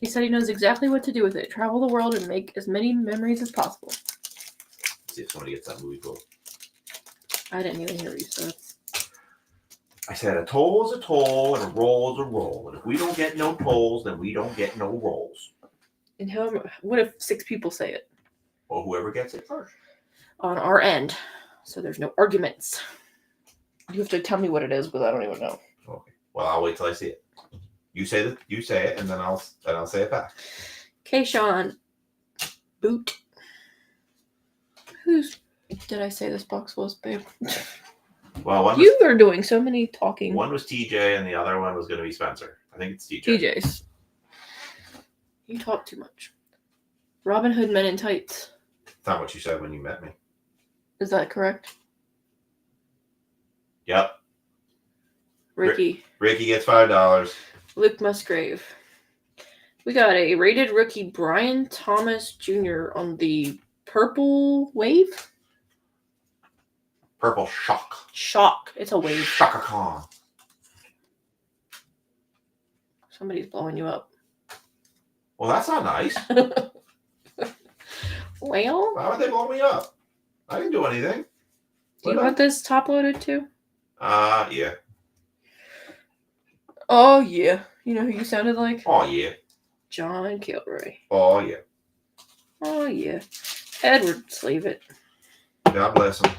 He said he knows exactly what to do with it. Travel the world and make as many memories as possible. Let's see if somebody gets that movie quote. I didn't even hear you, so that's... I said a toll is a toll and a roll is a roll. And if we don't get no tolls, then we don't get no rolls. And what if 6 people say it? Well, whoever gets it first. On our end. So there's no arguments. You have to tell me what it is, because I don't even know. Okay. Well, I'll wait till I see it. You say it, and then I'll say it back. Kayshawn Boot. Whose did I say this box was, babe? Well, You are doing so many talking. One was TJ, and the other one was going to be Spencer. I think it's TJ. TJ's. You talk too much. Robin Hood Men in Tights. That's not what you said when you met me. Is that correct? Yep. Ricky. Ricky gets $5. Luke Musgrave. We got a rated rookie Brian Thomas Jr. on the Purple Wave. Purple Shock. Shock. It's a wave. Shaka Khan. Somebody's blowing you up. Well, that's not nice. Well, Why would they blow me up? I didn't do anything. Do you want this top loaded too? Yeah. Oh, yeah. You know who you sounded like? Oh, yeah. John Kilroy. Oh, yeah. Oh, yeah. Edward Slavett. God bless him.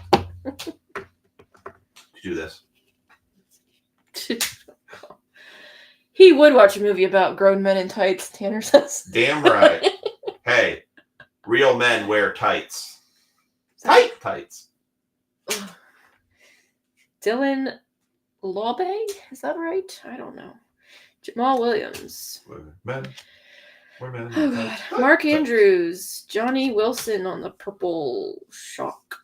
Do this. He would watch a movie about grown men in tights, Tanner says. Damn right. Hey, real men wear tights. Tights. Dylan Lawbag? Is that right? I don't know. Jamal Williams. We're men. Oh, God. Mark Andrews. Johnny Wilson on the Purple Shock.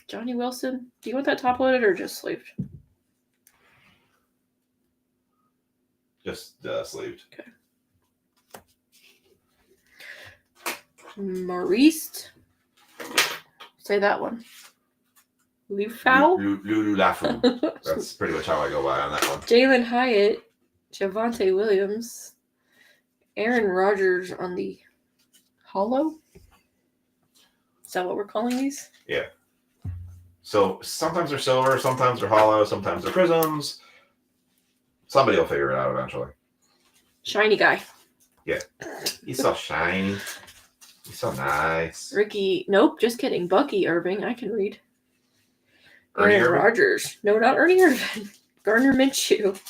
Johnny Wilson? Do you want that top loaded or just sleeved? Just sleeved. Okay. Maurice. Say that one. Lufau. Lulu Lafu. That's pretty much how I go by on that one. Jalen Hyatt. Javonte Williams. Aaron Rodgers on the hollow. Is that what we're calling these? Yeah. So sometimes they're silver, sometimes they're hollow, sometimes they're prisms. Somebody will figure it out eventually. Shiny guy. Yeah. He's so shiny. He's so nice. Ricky. Nope, just kidding. Bucky Irving. I can read. Ernie Aaron Irvin? Rodgers. No, not Ernie Irvin. Gardner Minshew.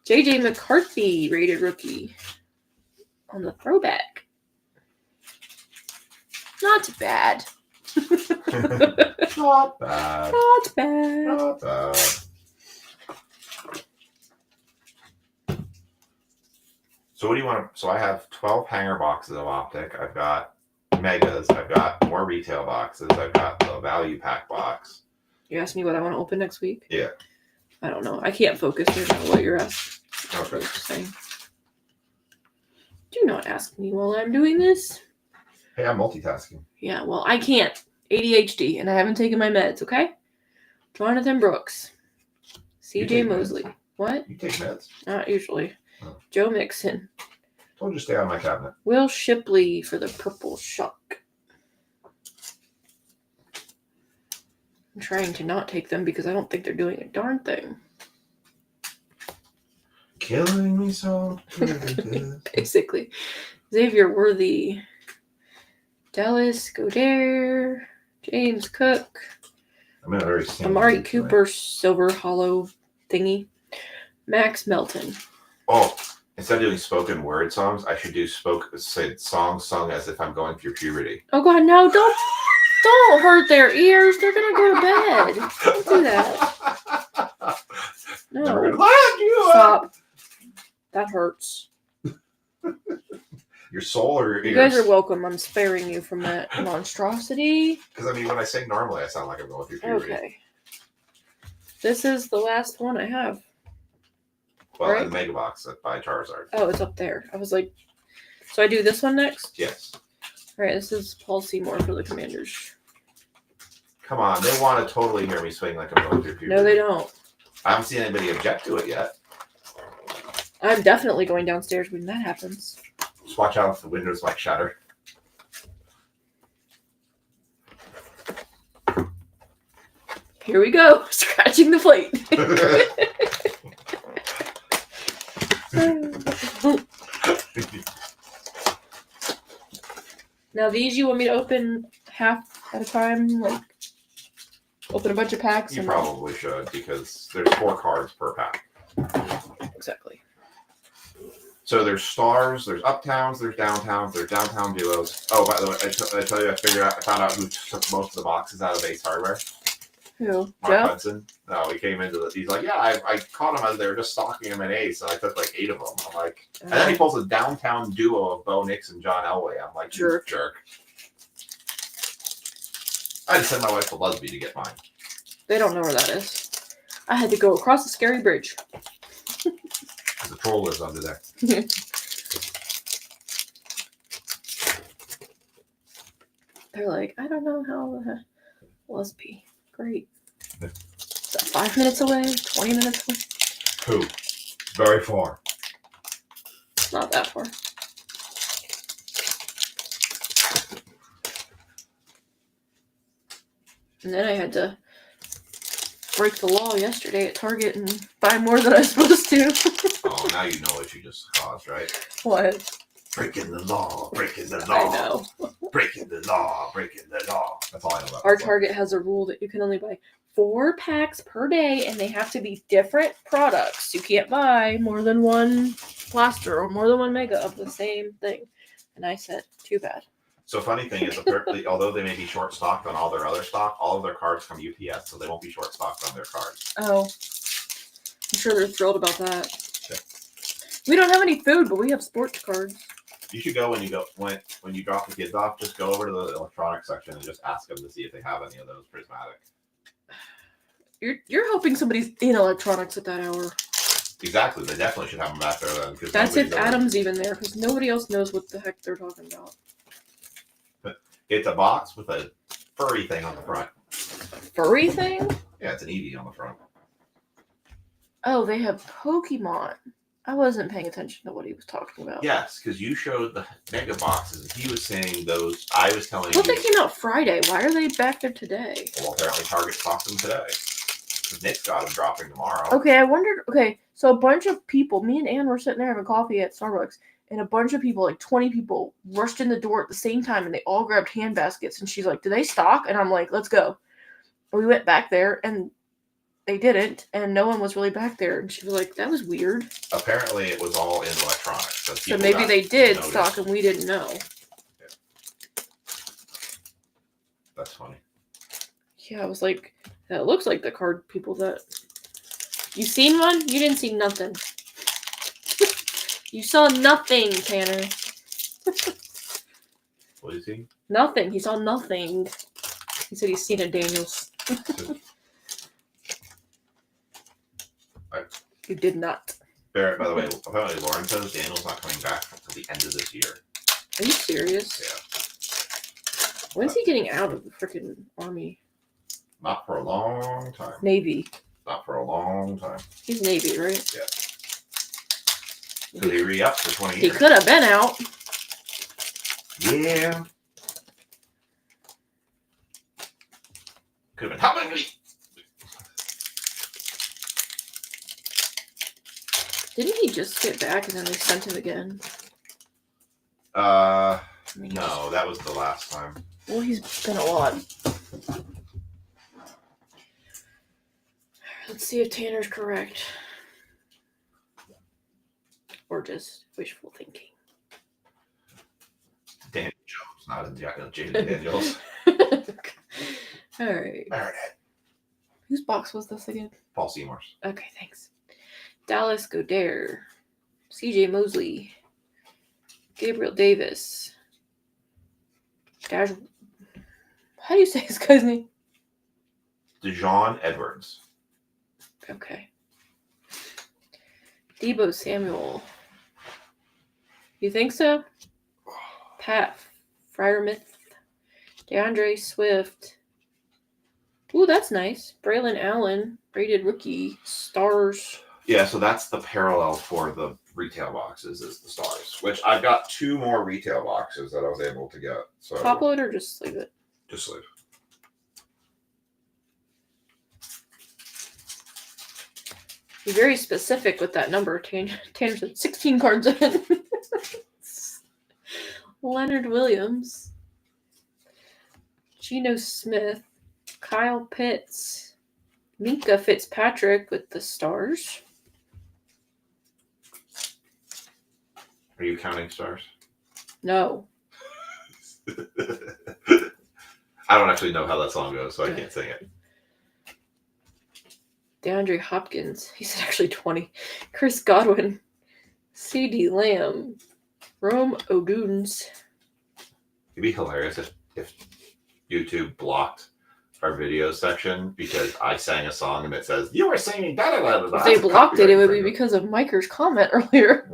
JJ McCarthy, rated rookie. On the throwback. Not bad. Not bad. Not bad. Not bad. So what do you want to... So I have 12 hanger boxes of Optic. I've got megas. I've got more retail boxes. I've got the value pack box. You asked me what I want to open next week? Yeah. I don't know. I can't focus right now what you're asking. Okay. Just saying. Do not ask me while I'm doing this. Hey, I'm multitasking. Yeah, well, I can't. ADHD, and I haven't taken my meds, okay? Jonathan Brooks. You CJ take Mosley. What? You take meds. Not usually. Oh. Joe Mixon. Told you to stay out of my cabinet. Will Shipley for the Purple Shock. I'm trying to not take them because I don't think they're doing a darn thing. Killing me so. Basically. Xavier Worthy. Dallas Goddard. James Cook. I'm in a very same Amari mood Cooper silver hollow thingy. Max Melton. Oh, instead of doing spoken word songs, I should do songs sung as if I'm going through puberty. Oh God, no! Don't hurt their ears. They're gonna go to bed. Don't do that. No. Stop. That hurts. Your soul or your ears? You guys are welcome. I'm sparing you from that monstrosity. Because I mean, when I sing normally, I sound like I'm going through puberty. Okay. This is the last one I have. Well, right? in the Mega Box by Charizard. Oh, it's up there. I was like, so I do this one next? Yes. All right, this is Paul Seymour for the Commanders. Come on, they want to totally hear me swing like I'm going through puberty. No, they don't. I haven't seen anybody object to it yet. I'm definitely going downstairs when that happens. Just watch out if the windows like shatter. Here we go, scratching the plate. Now these you want me to open half at a time, like open a bunch of packs? You probably should, because there's 4 cards per pack. Exactly. So there's stars, there's uptowns, there's downtowns, there's downtown duos. Oh, by the way, I tell you, I found out who took most of the boxes out of Ace Hardware. Who? Mark Joe? Hudson. No, he came into he's like, yeah, I caught him as they were just stalking him in Ace, and I took like 8 of them. I'm like, and then he pulls a downtown duo of Bo Nix and John Elway. I'm like, Jerk. Jerk. I had to send my wife to Lusby to get mine. They don't know where that is. I had to go across the scary bridge. The troll lives under there. They're like, I don't know how Lusby. Great. Is that 5 minutes away? 20 minutes away? Who? Very far. Not that far. And then I had to break the law yesterday at Target and buy more than I was supposed to. Oh, now you know what you just caused, right? What? Breaking the law, breaking the law. I know. Breaking the law, breaking the law. That's all I know about Our this Target has a rule that you can only buy 4 packs per day, and they have to be different products. You can't buy more than one plaster or more than one mega of the same thing. And I said, too bad. So funny thing is, apparently, although they may be short stocked on all their other stock, all of their cards come UPS, so they won't be short stocked on their cards. Oh, I'm sure they're thrilled about that. Yeah. We don't have any food, but we have sports cards. You should go when you drop the kids off. Just go over to the electronics section and just ask them to see if they have any of those prismatic. You're hoping somebody's in electronics at that hour. Exactly. They definitely should have them back there then. That's if Adam's even there, because nobody else knows what the heck they're talking about. It's a box with a furry thing on the front. Furry thing? Yeah, it's an Eevee on the front. Oh, they have Pokemon. I wasn't paying attention to what he was talking about. Yes, because you showed the mega boxes, and he was saying those. I was telling you. Well, they came out Friday. Why are they back there today? Well, apparently Target stocked them today. Because Nick's got them dropping tomorrow. Okay, I wondered. Okay, so a bunch of people, me and Ann were sitting there having coffee at Starbucks, and a bunch of people, like 20 people, rushed in the door at the same time, and they all grabbed hand baskets. And she's like, "Do they stock?" And I'm like, "Let's go." And we went back there, and they didn't, and no one was really back there. And she was like, "That was weird." Apparently, it was all in electronics. So maybe they did stock, and we didn't know. Yeah. That's funny. Yeah, I was like, that looks like the card people that... You seen one? You didn't see nothing. You saw nothing, Tanner. What is he? Nothing. He saw nothing. He said he's seen it, Daniels. You did not. Barrett, by the way, apparently Lauren says Daniel's not coming back until the end of this year. Are you serious? Yeah. When's he getting out of the freaking Army? Not for a long time. Navy. Not for a long time. He's Navy, right? Yeah. Because he re-upped for 20 years. He could have been out. Yeah. Could have been. How many? Didn't he just get back and then they sent him again? No, that was the last time. Well, he's been a lot. Let's see if Tanner's correct. Or just wishful thinking. Daniel Jones, not a Jaden Daniels. Alright. Alright. Whose box was this again? Paul Seymour's. Okay, thanks. Dallas Goddard. CJ Mosley. Gabriel Davis. How do you say this guy's name? DeJohn Edwards. Okay. Debo Samuel. You think so? Pat Fryermuth. DeAndre Swift. Ooh, that's nice. Braylon Allen, rated rookie. Stars. Yeah, so that's the parallel for the retail boxes is the stars, which I've got 2 more retail boxes that I was able to get. So Top load or just leave it? Just leave. Be very specific with that number. Tanner said 16 cards in. Leonard Williams. Geno Smith. Kyle Pitts. Minka Fitzpatrick with the stars. Are you counting stars? No. I don't actually know how that song goes, so I can't sing it. DeAndre Hopkins. He said actually 20. Chris Godwin. C.D. Lamb. Rome Oguns. It'd be hilarious if YouTube blocked our video section because I sang a song and it says, "You were singing da da da da." If they blocked it, it would be because of Miker's comment earlier.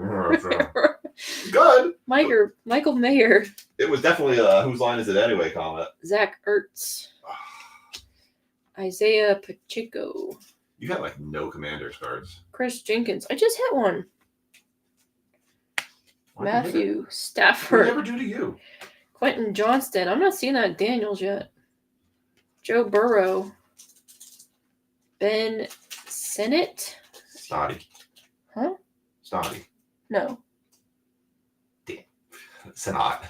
Good. Michael Mayer. It was definitely whose line is it anyway comment. Zach Ertz. Isaiah Pacheco. You got like no Commanders cards. Chris Jenkins. I just hit one. Matthew What Stafford. did I ever do to you? Quentin Johnston. I'm not seeing that Daniels yet. Joe Burrow. Ben Sinnott. Snotty. Huh? Snotty. No. Damn. Snot.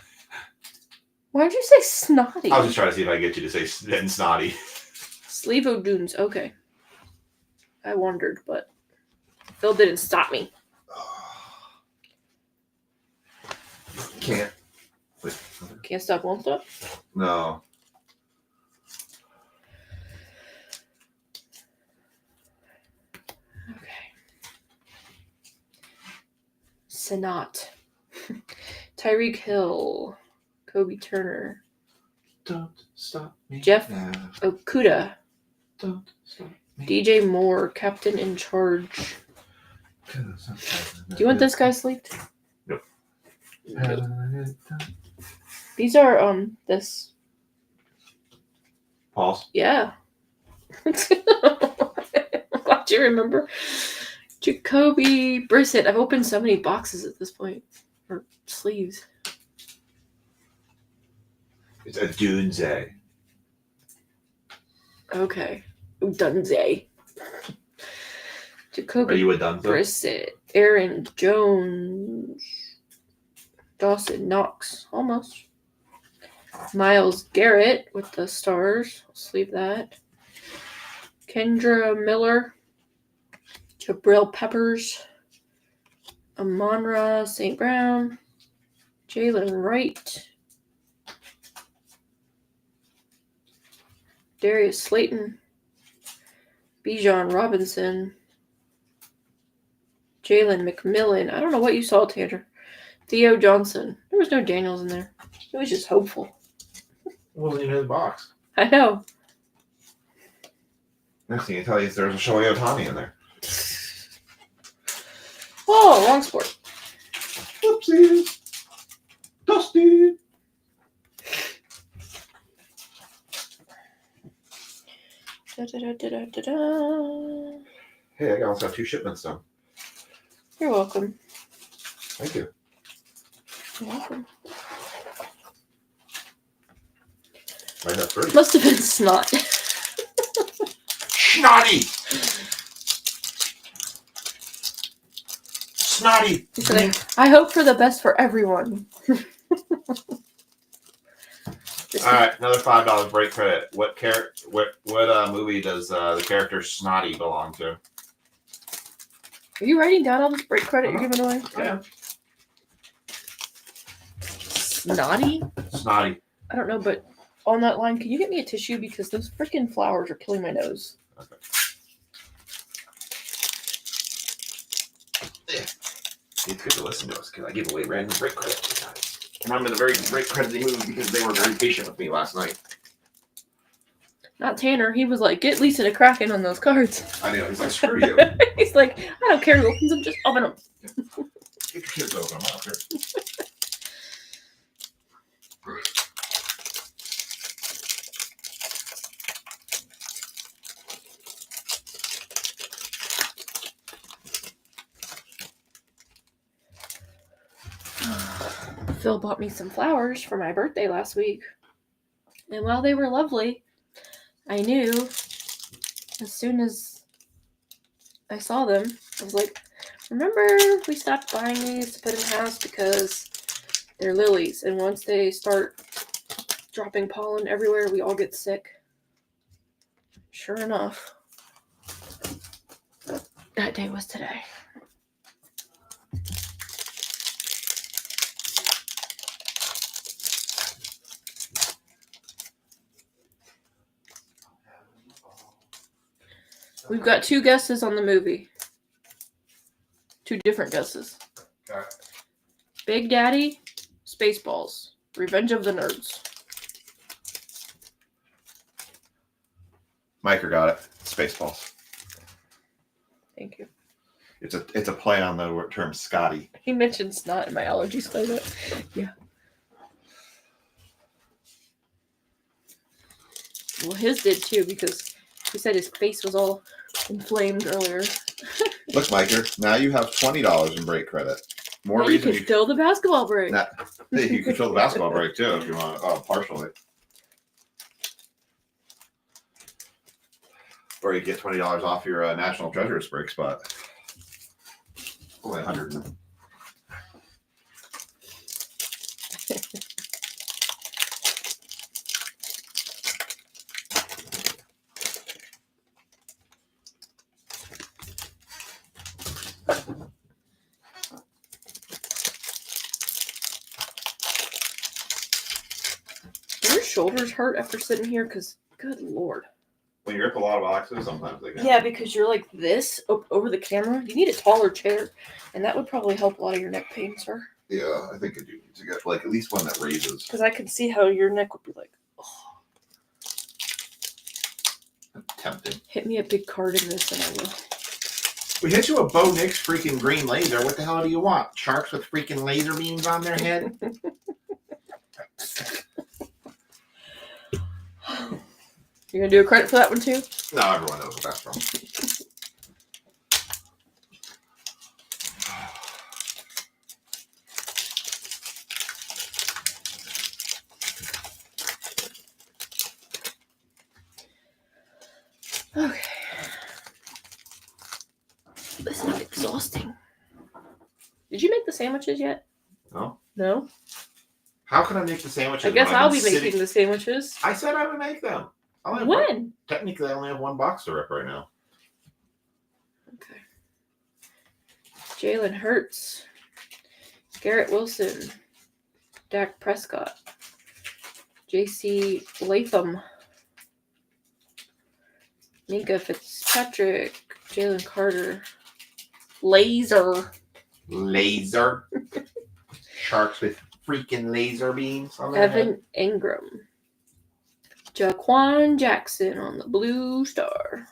Why'd you say snotty? I was just trying to see if I could get you to say snotty. Sleevo Dunes. Okay. I wondered, but Phil didn't stop me. Can't. Wait. Can't stop, won't stop? No. Okay. Sanat. Tyreek Hill. Kobe Turner. Don't stop me. Jeff now. Okuda. Don't stop me. DJ Moore. Captain in Charge. Do you want this guy sleeved? Nope. These are, this. Pause. Yeah. I'm glad you remember. Jacoby Brissett. I've opened so many boxes at this point. Or sleeves. It's a Dunze. Okay. Dunze. Jacoby Are you a Dunze? Brissett. Aaron Jones. Dawson Knox. Almost. Myles Garrett with the stars. I'll sleeve that. Kendra Miller. Jabril Peppers. Amon-Ra St. Brown. Jalen Wright. Darius Slayton. Bijan Robinson. Jalen McMillan. I don't know what you saw, Tanner. Theo Johnson. There was no Daniels in there. It was just hopeful. It wasn't even in the box. I know. Next thing I tell you is there's a Shohei Ohtani in there. Oh, long sport. Whoopsies. Dusty. Da-da-da-da-da-da. Hey, I almost got 2 shipments done. You're welcome. Thank you. You're welcome. Might have 3. Must have been snot. Snotty! Snotty! He's like, I hope for the best for everyone. Alright, another $5 break credit. What movie does the character Snotty belong to? Are you writing down all this break credit you're giving away? Yeah. Snotty? Snotty. I don't know, but on that line, can you get me a tissue? Because those freaking flowers are killing my nose. Okay. Yeah. It's good to listen to us because I give away random break credit. And I'm in a very break crediting mood because they were very patient with me last night. Not Tanner. He was like, get Lisa to Kraken on those cards. I know. He's like, screw you. He's like, I don't care who opens them, just open them. Get your kids open them out here. Phil bought me some flowers for my birthday last week. And while they were lovely, I knew as soon as I saw them, I was like, remember we stopped buying these to put in the house because they're lilies. And once they start dropping pollen everywhere, we all get sick. Sure enough, that day was today. We've got 2 guesses on the movie. 2 different guesses. Okay. Big Daddy, Spaceballs, Revenge of the Nerds. Micah got it. Spaceballs. Thank you. It's a play on the term Scotty. He mentioned snot in my allergies class. Yeah. Well, his did too because he said his face was all inflamed earlier. Look, Micah, now you have $20 in break credit. More now reason you can fill the basketball break. You can fill the basketball break too if you want. Oh, partially. Or you get $20 off your National Treasures break spot. Only 100. Do your shoulders hurt after sitting here? Because, good lord. When you rip a lot of boxes, sometimes they can. Yeah, because you're like this over the camera. You need a taller chair, and that would probably help a lot of your neck pain, sir. Yeah, I think I do need to get like at least one that raises. Because I can see how your neck would be like, oh. Tempting. Hit me a big card in this, and I will. We hit you a Bo Nix freaking green laser. What the hell do you want? Sharks with freaking laser beams on their head? You're gonna do a credit for that one too? No, everyone knows what that's from. Okay. This is exhausting. Did you make the sandwiches yet? No. No? How can I make the sandwiches? I guess I'll be making the sandwiches. I said I would make them. When? Technically, I only have one box to rip right now. Okay. Jalen Hurts. Garrett Wilson. Dak Prescott. J.C. Latham. Minka Fitzpatrick. Jalen Carter. Laser. Sharks with freaking laser beams on their Evan head. Ingram. Jaquan Jackson on the Blue Star.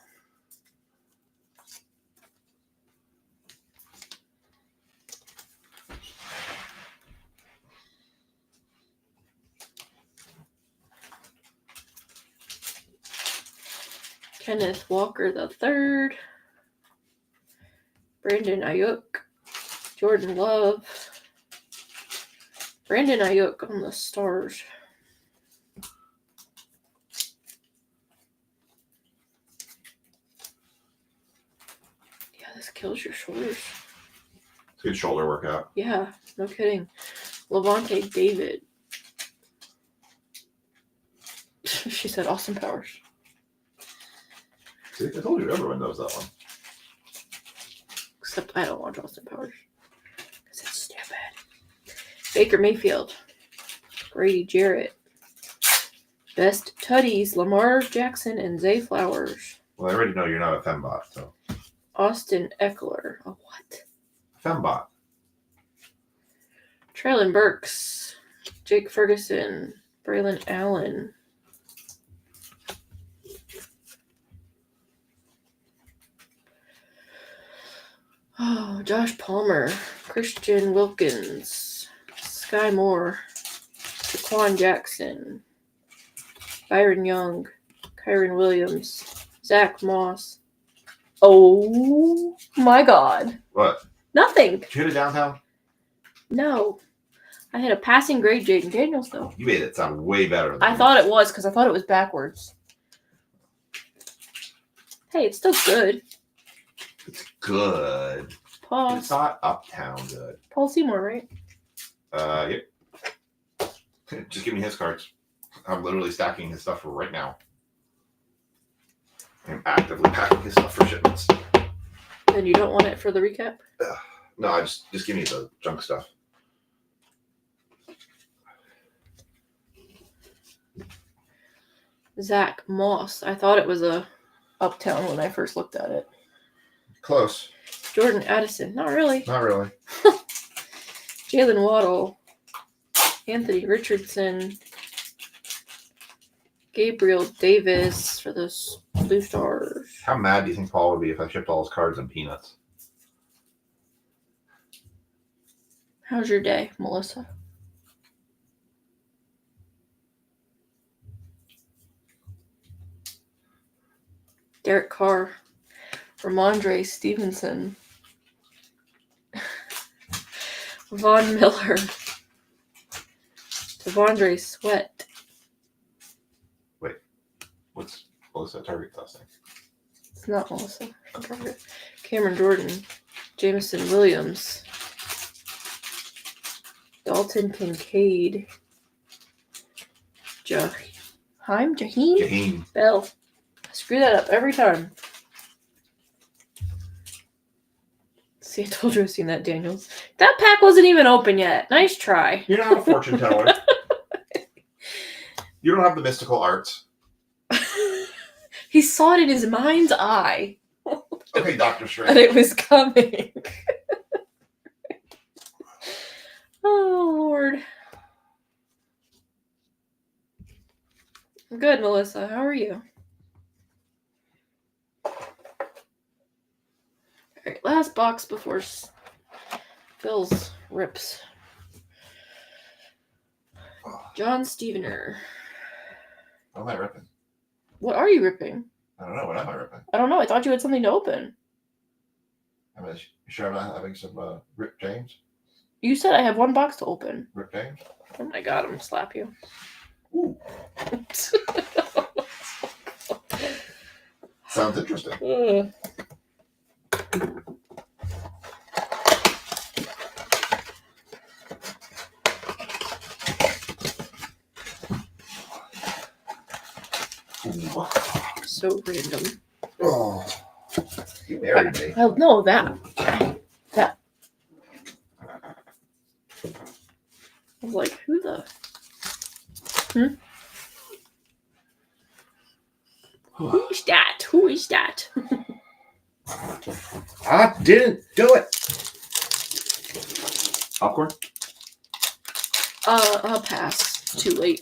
Kenneth Walker III. Brandon Ayuk. Jordan Love. Brandon Ayuk on the Stars. Yeah, this kills your shoulders. It's a good shoulder workout. Yeah, no kidding. Levante David. She said Austin Powers. See, I told you everyone knows that one. Except I don't watch Austin Powers. Because it's stupid. Baker Mayfield. Grady Jarrett. Best Tutties, Lamar Jackson and Zay Flowers. Well, I already know you're not a fembot, so. Austin Eckler. A what? Fembot. Traylon Burks. Jake Ferguson. Braylon Allen. Oh, Josh Palmer. Christian Wilkins. Sky Moore. Saquon Jackson. Byron Young. Kyron Williams. Zach Moss. Oh my God. What? Nothing. Did you hit it downtown? No. I had a passing grade, Jaden Daniels, though. You made it sound way better than I thought it was because I thought it was backwards. Hey, it's still good. It's good. Paul. It's not uptown good. Paul Seymour, right? Yep. Just give me his cards. I'm literally stacking his stuff right now. I'm actively packing his stuff for shipments. Then you don't want it for the recap? No, I just give me the junk stuff. Zach Moss. I thought it was a uptown when I first looked at it. Close. Jordan Addison. Not really. Not really. Jalen Waddle. Anthony Richardson. Gabriel Davis for the Blue Stars. How mad do you think Paul would be if I shipped all his cards in peanuts? How's your day, Melissa? Derek Carr. Ramondre Stevenson. Von Miller. Devondre Sweat. Wait, what's Melissa Target's last name? It's not Melissa. Cameron Jordan. Jameson Williams. Dalton Kincaid. Jaheim Bell. I screw that up every time. See, I told you I've seen that, Daniels. That pack wasn't even open yet. Nice try. You're not a fortune teller. You don't have the mystical arts. He saw it in his mind's eye. Okay, Dr. Strange. And it was coming. Oh, Lord. Good, Melissa. How are you? All right, last box before Phil's rips. John Stevener. What am I ripping? What are you ripping? I don't know. What am I ripping? I don't know. I thought you had something to open. I mean, you sure I'm not having some Rip James? You said I have one box to open. Rip James? Oh my god, I'm gonna slap you. Ooh. Sounds interesting. So random. Oh, you married me. Well, no, that. I was like, who the? Who is that? Who is that? I didn't do it. Popcorn? I'll pass. Too late.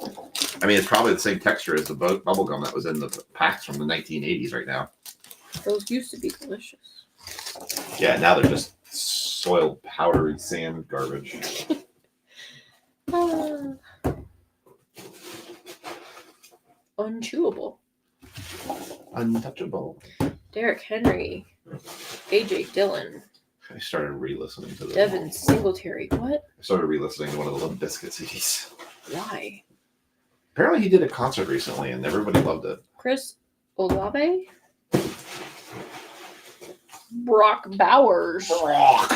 I mean, it's probably the same texture as the bubble gum that was in the packs from the 1980s right now. Those used to be delicious. Yeah, now they're just soiled, powdery sand garbage. Unchewable. Untouchable. Derrick Henry. AJ Dillon. I started re-listening to Devin Singletary. What? I started re-listening to one of the Limp Bizkit CDs. Why? Apparently he did a concert recently and everybody loved it. Chris Olave? Brock Bowers. Brock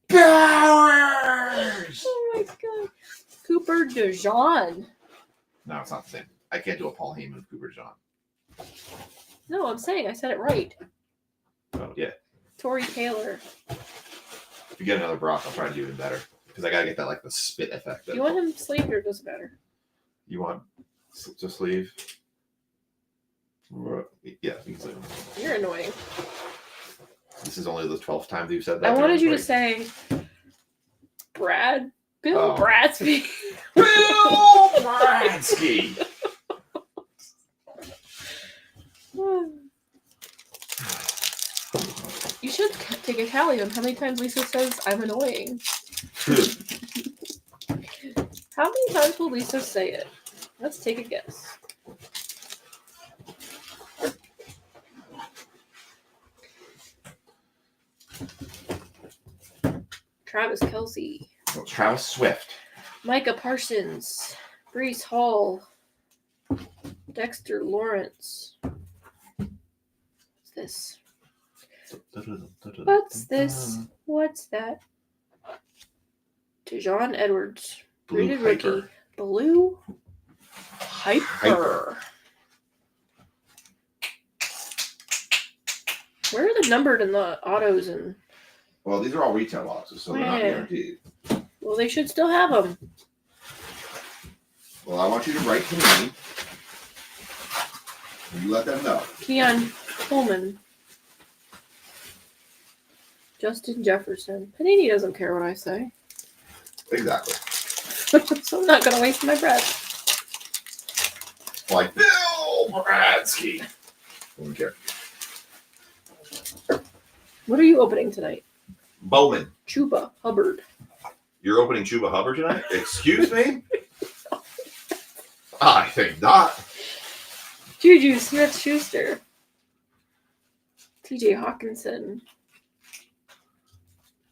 Bowers! Oh my god. Cooper DeJean. No, it's not the same. I can't do a Paul Heyman of Cooper John. No, I'm saying I said it right. Oh, yeah. Torrey Taylor. If you get another Brock, I'll try to do even better. Because I gotta get that, like, the spit effect. You want him sleeved or does it matter? You want to sleeve? Yeah, you can sleeve him. You're annoying. This is only the 12th time that you've said that. I wanted you to say Bill Bradsby. Bill Bradsky! You should take a tally on how many times Lisa says I'm annoying. How many times will Lisa say it? Let's take a guess. Travis Kelce. Travis Swift. Micah Parsons. Breece Hall. Dexter Lawrence. What's this? What's this? What's that? Dejon Edwards. Rated rookie. Blue Hyper. Where are the numbered and the autos and? Well, these are all retail boxes, so they're not guaranteed. Well, they should still have them. Well, I want you to write to me. And you let them know. Keon Coleman. Justin Jefferson. Panini doesn't care what I say. Exactly. So I'm not going to waste my breath. Like Bill Bradsky. Don't care. What are you opening tonight? Bowman. Chuba Hubbard. You're opening Chuba Hubbard tonight? Excuse me? I think not. Juju Smith-Schuster. TJ Hawkinson.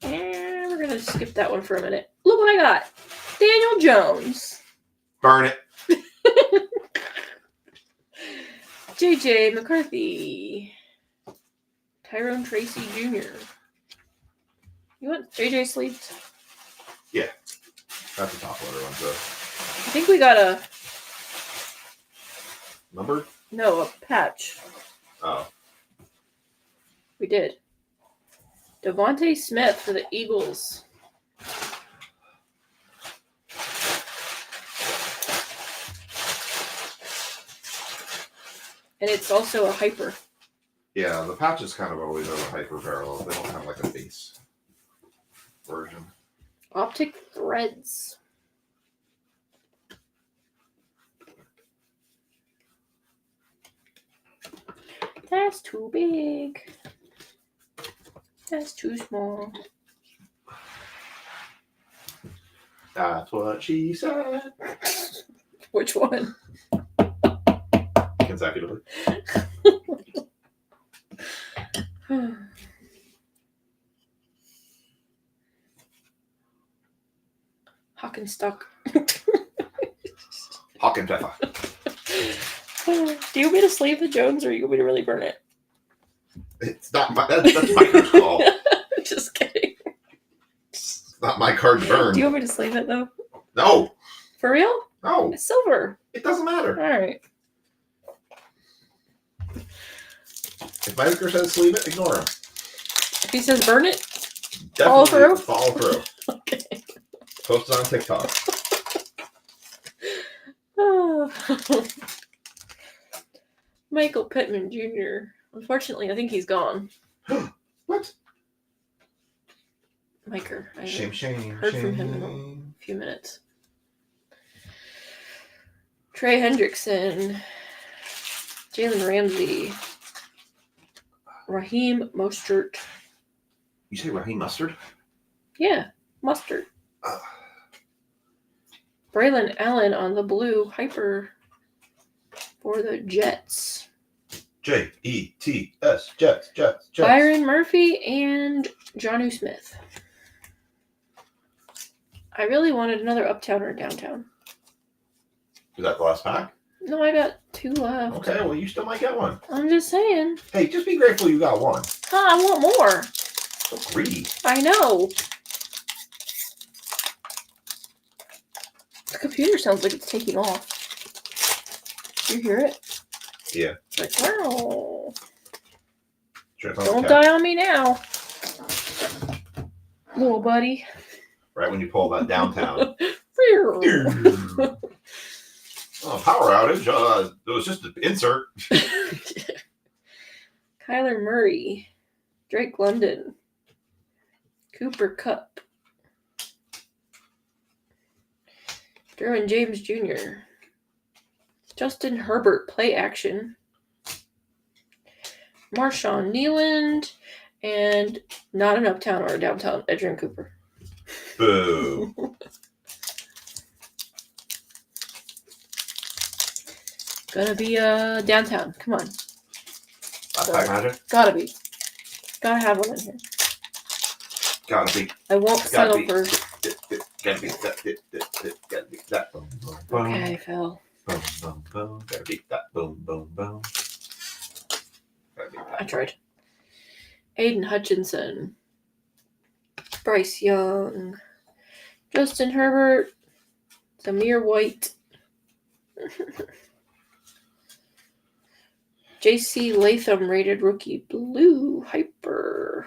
And we're going to skip that one for a minute. Look what I got. Daniel Jones. Burn it. JJ McCarthy. Tyrone Tracy Jr. You want JJ sleeved? Yeah. That's the top loader one, so. I think we got a... Number? No, a patch. Oh. We did. Devontae Smith for the Eagles. And it's also a hyper. Yeah, the patches kind of always have a hyper parallel. They don't have like a base version. Optic threads. That's too big. That's too small. That's what she said. Which one? Consecutively. Hockenstock. Hawk and Pepper. Do you want me to sleeve the Jones or you want me to really burn it? It's not my, that's my card's call. Just kidding. It's not my card to burn. Do you want me to sleeve it though? No. For real? No. It's silver. It doesn't matter. Alright. If my maker says sleeve it, ignore him. If he says burn it, Definitely follow through? Follow through. Okay. Post it on TikTok. Michael Pittman Jr. Unfortunately, I think he's gone. What? Miker. I Shame. heard from him in a few minutes. Trey Hendrickson. Jalen Ramsey. Raheem Mostert. You say Raheem Mustard? Yeah, Mustard. Braylon Allen on the blue hyper for the Jets. Jets. Jets. Byron Murphy and Jonnu Smith. I really wanted another uptown or downtown. Is that the last pack? No, I got 2 left. Okay, well, you still might get one. I'm just saying. Hey, just be grateful you got one. I want more. So greedy. I know. The computer sounds like it's taking off. You hear it? Yeah. Like, wow. Sure, Don't die on me now. Little buddy. Right when you pull that downtown. Oh, power outage. It was just an insert. Kyler Murray. Drake London. Cooper Kupp. Derwin James Jr. Justin Herbert play action. Marshawn Neiland. And not an uptown or a downtown, Edgerrin Cooper. Boo. Gonna be downtown. Come on. Last pack magic? Gotta be. Gotta have one in here. Gotta be. I won't settle for. Gotta be that. Gotta be that. Boom, boom, boom. Okay, Phil. Boom, boom, boom. Gotta be that. Boom, boom, boom. Gotta be that. I tried. Aiden Hutchinson. Bryce Young. Justin Herbert. Zamir White. JC Latham rated rookie blue hyper.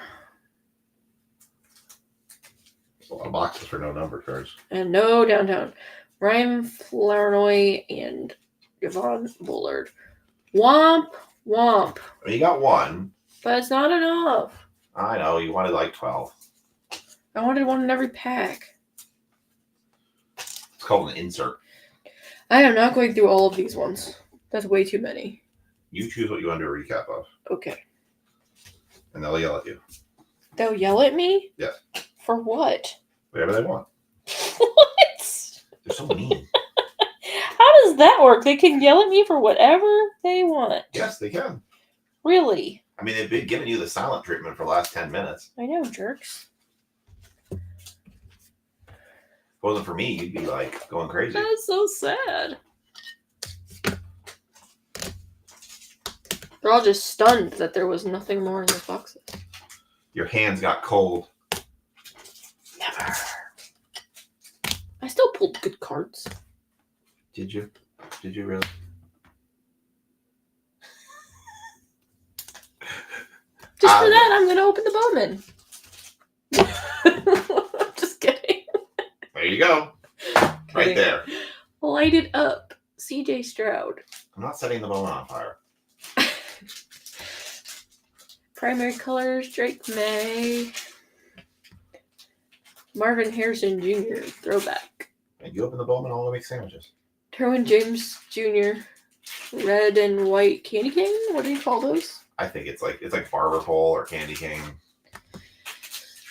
There's a lot of boxes for no number cards. And no downtown. Ryan Flournoy and Javon Bullard. Womp. I mean, you got one. But it's not enough. I know. You wanted like 12. I wanted one in every pack. It's called an insert. I am not going through all of these ones. That's way too many. You choose what you want to do a recap of. Okay. And they'll yell at you. They'll yell at me? Yes. For what? Whatever they want. What? They're so mean. How does that work? They can yell at me for whatever they want. Yes, they can. Really? I mean, they've been giving you the silent treatment for the last 10 minutes. I know, jerks. If it wasn't for me, you'd be like going crazy. That's so sad. They're all just stunned that there was nothing more in those boxes. Your hands got cold. Never. I still pulled good cards. Did you? Did you really? Just for that, I'm going to open the Bowman. Just kidding. There you go. Right there. Light it up. CJ Stroud. I'm not setting the Bowman on fire. Primary colors, Drake May. Marvin Harrison Jr. Throwback. And you open the Bowman, I'll make sandwiches. Derwin James Jr. Red and white candy cane? What do you call those? I think it's like Barber Pole or Candy Cane.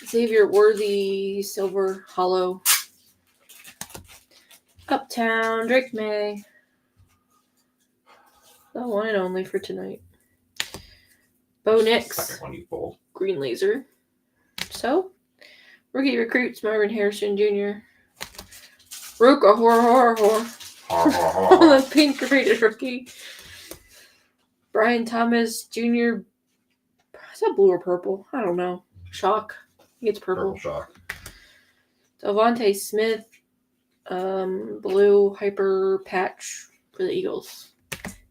Xavier Worthy, Silver Hollow. Uptown, Drake May. The one and only for tonight. Bo Nix. Second one you pulled. Green Laser. So, rookie recruits Marvin Harrison Jr. Ruka Hor. The pink rated rookie. Brian Thomas Jr. Is that blue or purple? I don't know. Shock. I think it's purple. Purple Shock. Devontae Smith. Blue hyper patch for the Eagles.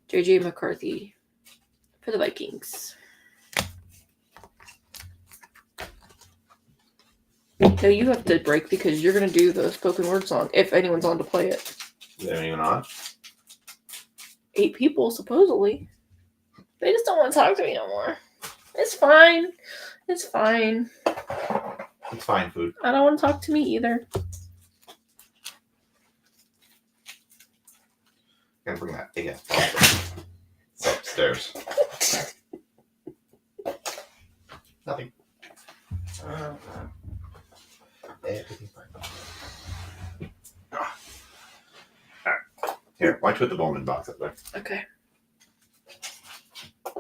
JJ McCarthy for the Vikings. No, you have to break because you're going to do the spoken word song if anyone's on to play it. Is anyone even on? 8 people, supposedly. They just don't want to talk to me no more. It's fine. It's fine. It's fine, food. I don't want to talk to me either. Gotta bring that big ass box. It's upstairs. Nothing. Everything's fine. Here, why don't you put the Bowman box up there? Okay. I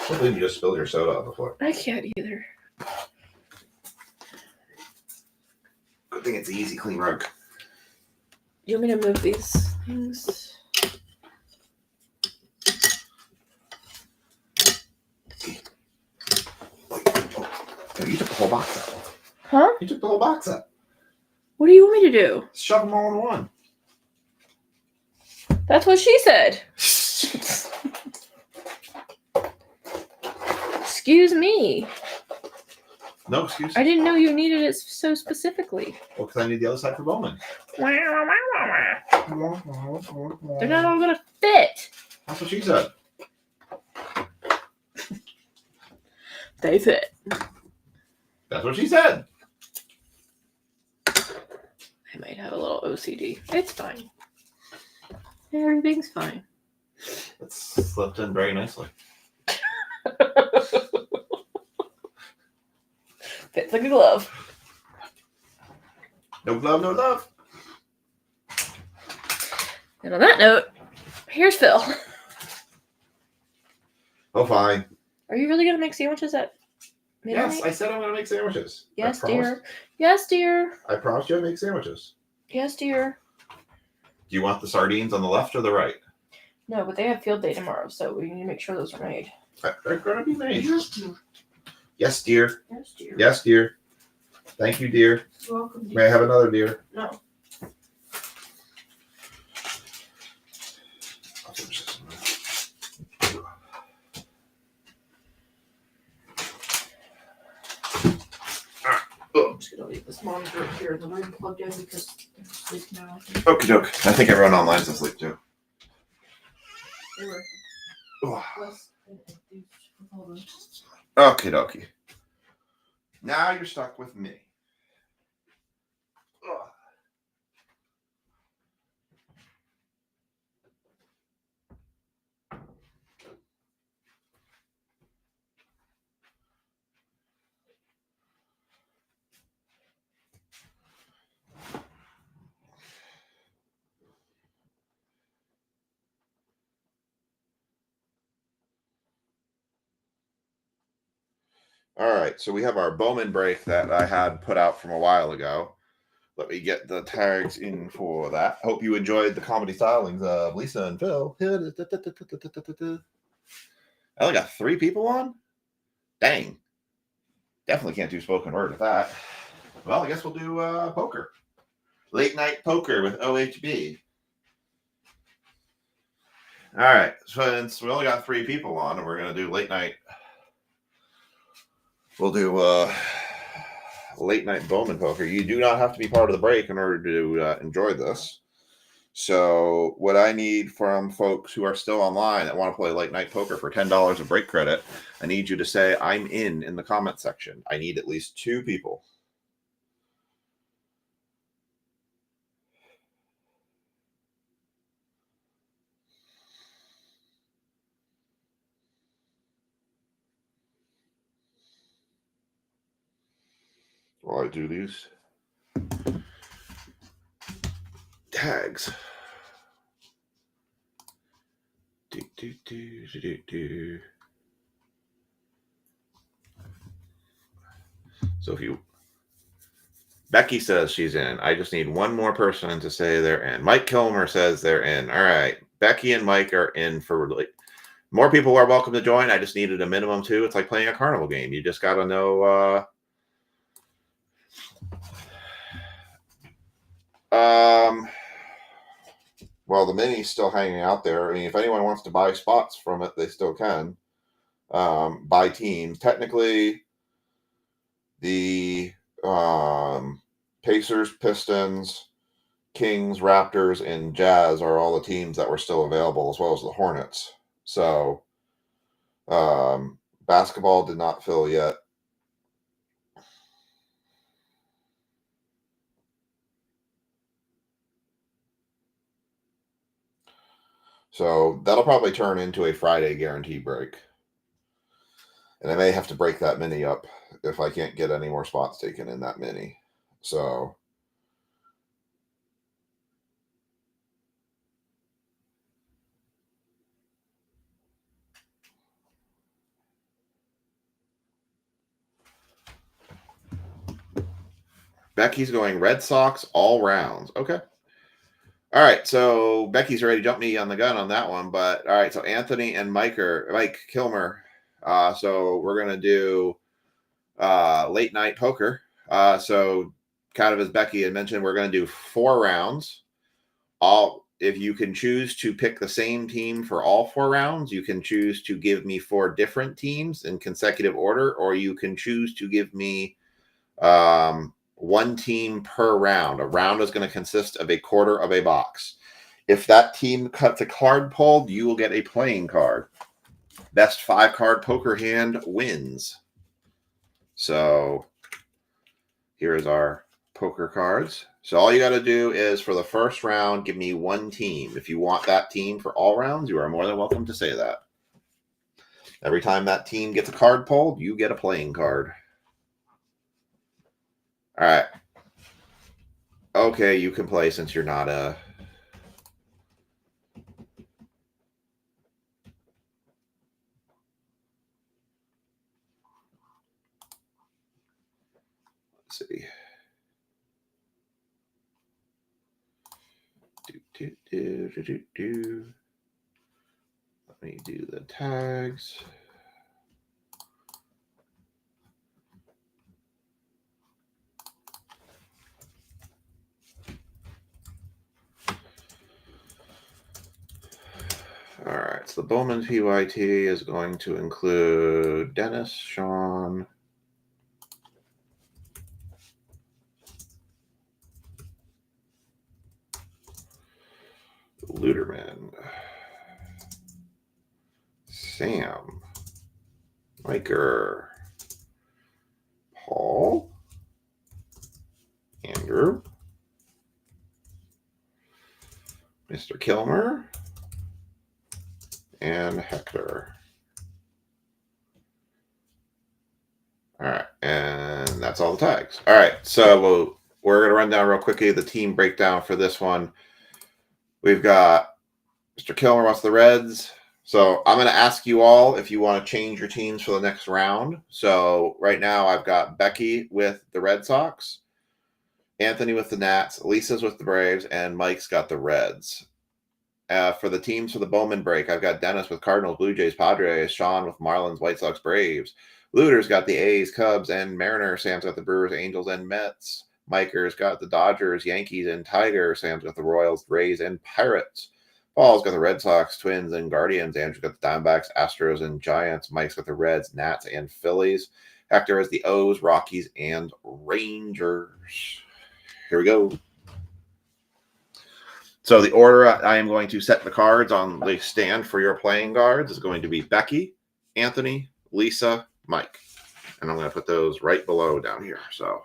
can't believe you just spilled your soda on the floor. I can't either. Good thing it's an easy, clean rug. You want me to move these things? Oh, you took the whole box out. Huh? You took the whole box out. What do you want me to do? Shove them all in one. That's what she said. Excuse me. No excuse. I didn't know you needed it so specifically. Well, because I need the other side for Bowman. They're not all going to fit. That's what she said. They fit. That's what she said. I might have a little OCD. It's fine. Everything's fine. It's slipped in very nicely. Fits like a glove. No glove, no love. And on that note, here's Phil. Oh, fine. Are you really going to make sandwiches at midnight? Yes, I said I'm going to make sandwiches. Yes, I promised. dear. Yes, dear. I promised you I'd make sandwiches. Yes, dear. Do you want the sardines on the left or the right? No, but they have field day tomorrow, so we need to make sure those are made. They're going to be made. Yes, dear. Yes, dear. Yes, dear. Yes, dear. Thank you, dear. You're welcome, dear. May I have another, dear? No. I'll finish this one. I'm just going to leave this monitor up here in the room plugged in because they're asleep now. Okie doke. I think everyone online's asleep too. They were Oh. less enthused with all the... Okie dokie. Now you're stuck with me. Ugh. All right, so we have our Bowman break that I had put out from a while ago. Let me get the tags in for that. Hope you enjoyed the comedy stylings of Lisa and Phil. I only got 3 people on? Dang. Definitely can't do spoken word with that. Well, I guess we'll do poker. Late night poker with OHB. All right, since we only got 3 people on, and we're going to do late night. We'll do late night Bowman poker. You do not have to be part of the break in order to enjoy this. So what I need from folks who are still online that want to play late night poker for $10 of break credit, I need you to say I'm in the comment section. I need at least 2 people. While I do these tags. So if you, Becky says she's in. I just need one more person to say they're in. Mike Kilmer says they're in. All right, Becky and Mike are in for more people are welcome to join. I just needed a minimum 2. It's like playing a carnival game. You just got to know. Well, the mini's still hanging out there. I mean, if anyone wants to buy spots from it, they still can. Buy teams. Technically, the Pacers, Pistons, Kings, Raptors, and Jazz are all the teams that were still available, as well as the Hornets. So, basketball did not fill yet. So that'll probably turn into a Friday guarantee break. And I may have to break that mini up if I can't get any more spots taken in that mini. So Becky's going Red Sox all rounds. Okay. All right. So Becky's ready to jump me on the gun on that one. But all right. So Anthony and Mike Kilmer. So we're going to do late night poker. So kind of as Becky had mentioned, we're going to do 4 rounds. If you can choose to pick the same team for all 4 rounds, you can choose to give me 4 different teams in consecutive order, or you can choose to give me 1 team per round. A round is going to consist of a quarter of a box. If that team cuts a card pulled, you will get a playing card. Best 5-card poker hand wins. So here is our poker cards. So all you got to do is for the first round, give me 1 team. If you want that team for all rounds, you are more than welcome to say that. Every time that team gets a card pulled, you get a playing card. All right. Okay, you can play since you're not a... Let's see. Let me do the tags. All right, so the Bowman PYT is going to include Dennis, Sean, Luderman, Sam, Miker, Paul, Andrew, Mr. Kilmer, and Hector. All right, and that's all the tags. All right, so we're going to run down real quickly the team breakdown for this one. We've got Mr. Kilmer wants the Reds, So I'm going to ask you all if you want to change your teams for the next round. So right now I've got Becky with the Red Sox, Anthony with the Nats, Lisa's with the Braves, and Mike's got the Reds. For the teams for the Bowman break, I've got Dennis with Cardinals, Blue Jays, Padres, Sean with Marlins, White Sox, Braves. Luter's got the A's, Cubs, and Mariners. Sam's got the Brewers, Angels, and Mets. Miker's got the Dodgers, Yankees, and Tigers. Sam's got the Royals, Rays, and Pirates. Paul's got the Red Sox, Twins, and Guardians. Andrew's got the Diamondbacks, Astros, and Giants. Mike's got the Reds, Nats, and Phillies. Hector has the O's, Rockies, and Rangers. Here we go. So the order I am going to set the cards on the stand for your playing cards is going to be Becky, Anthony, Lisa, Mike. And I'm going to put those right below down here. So,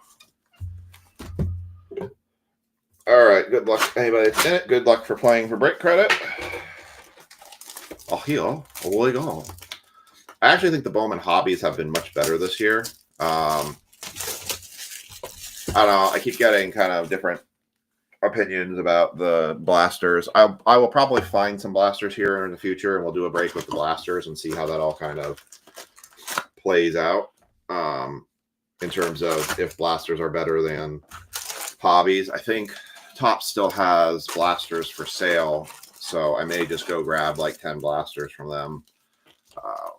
all right. Good luck. Anybody that's in it, good luck for playing for break credit. I'll heal. Holy God. I actually think the Bowman hobbies have been much better this year. I don't know. I keep getting kind of different opinions about the blasters. I will probably find some blasters here in the future, and we'll do a break with the blasters and see how that all kind of plays out in terms of if blasters are better than hobbies. I think Top still has blasters for sale, so I may just go grab like 10 blasters from them.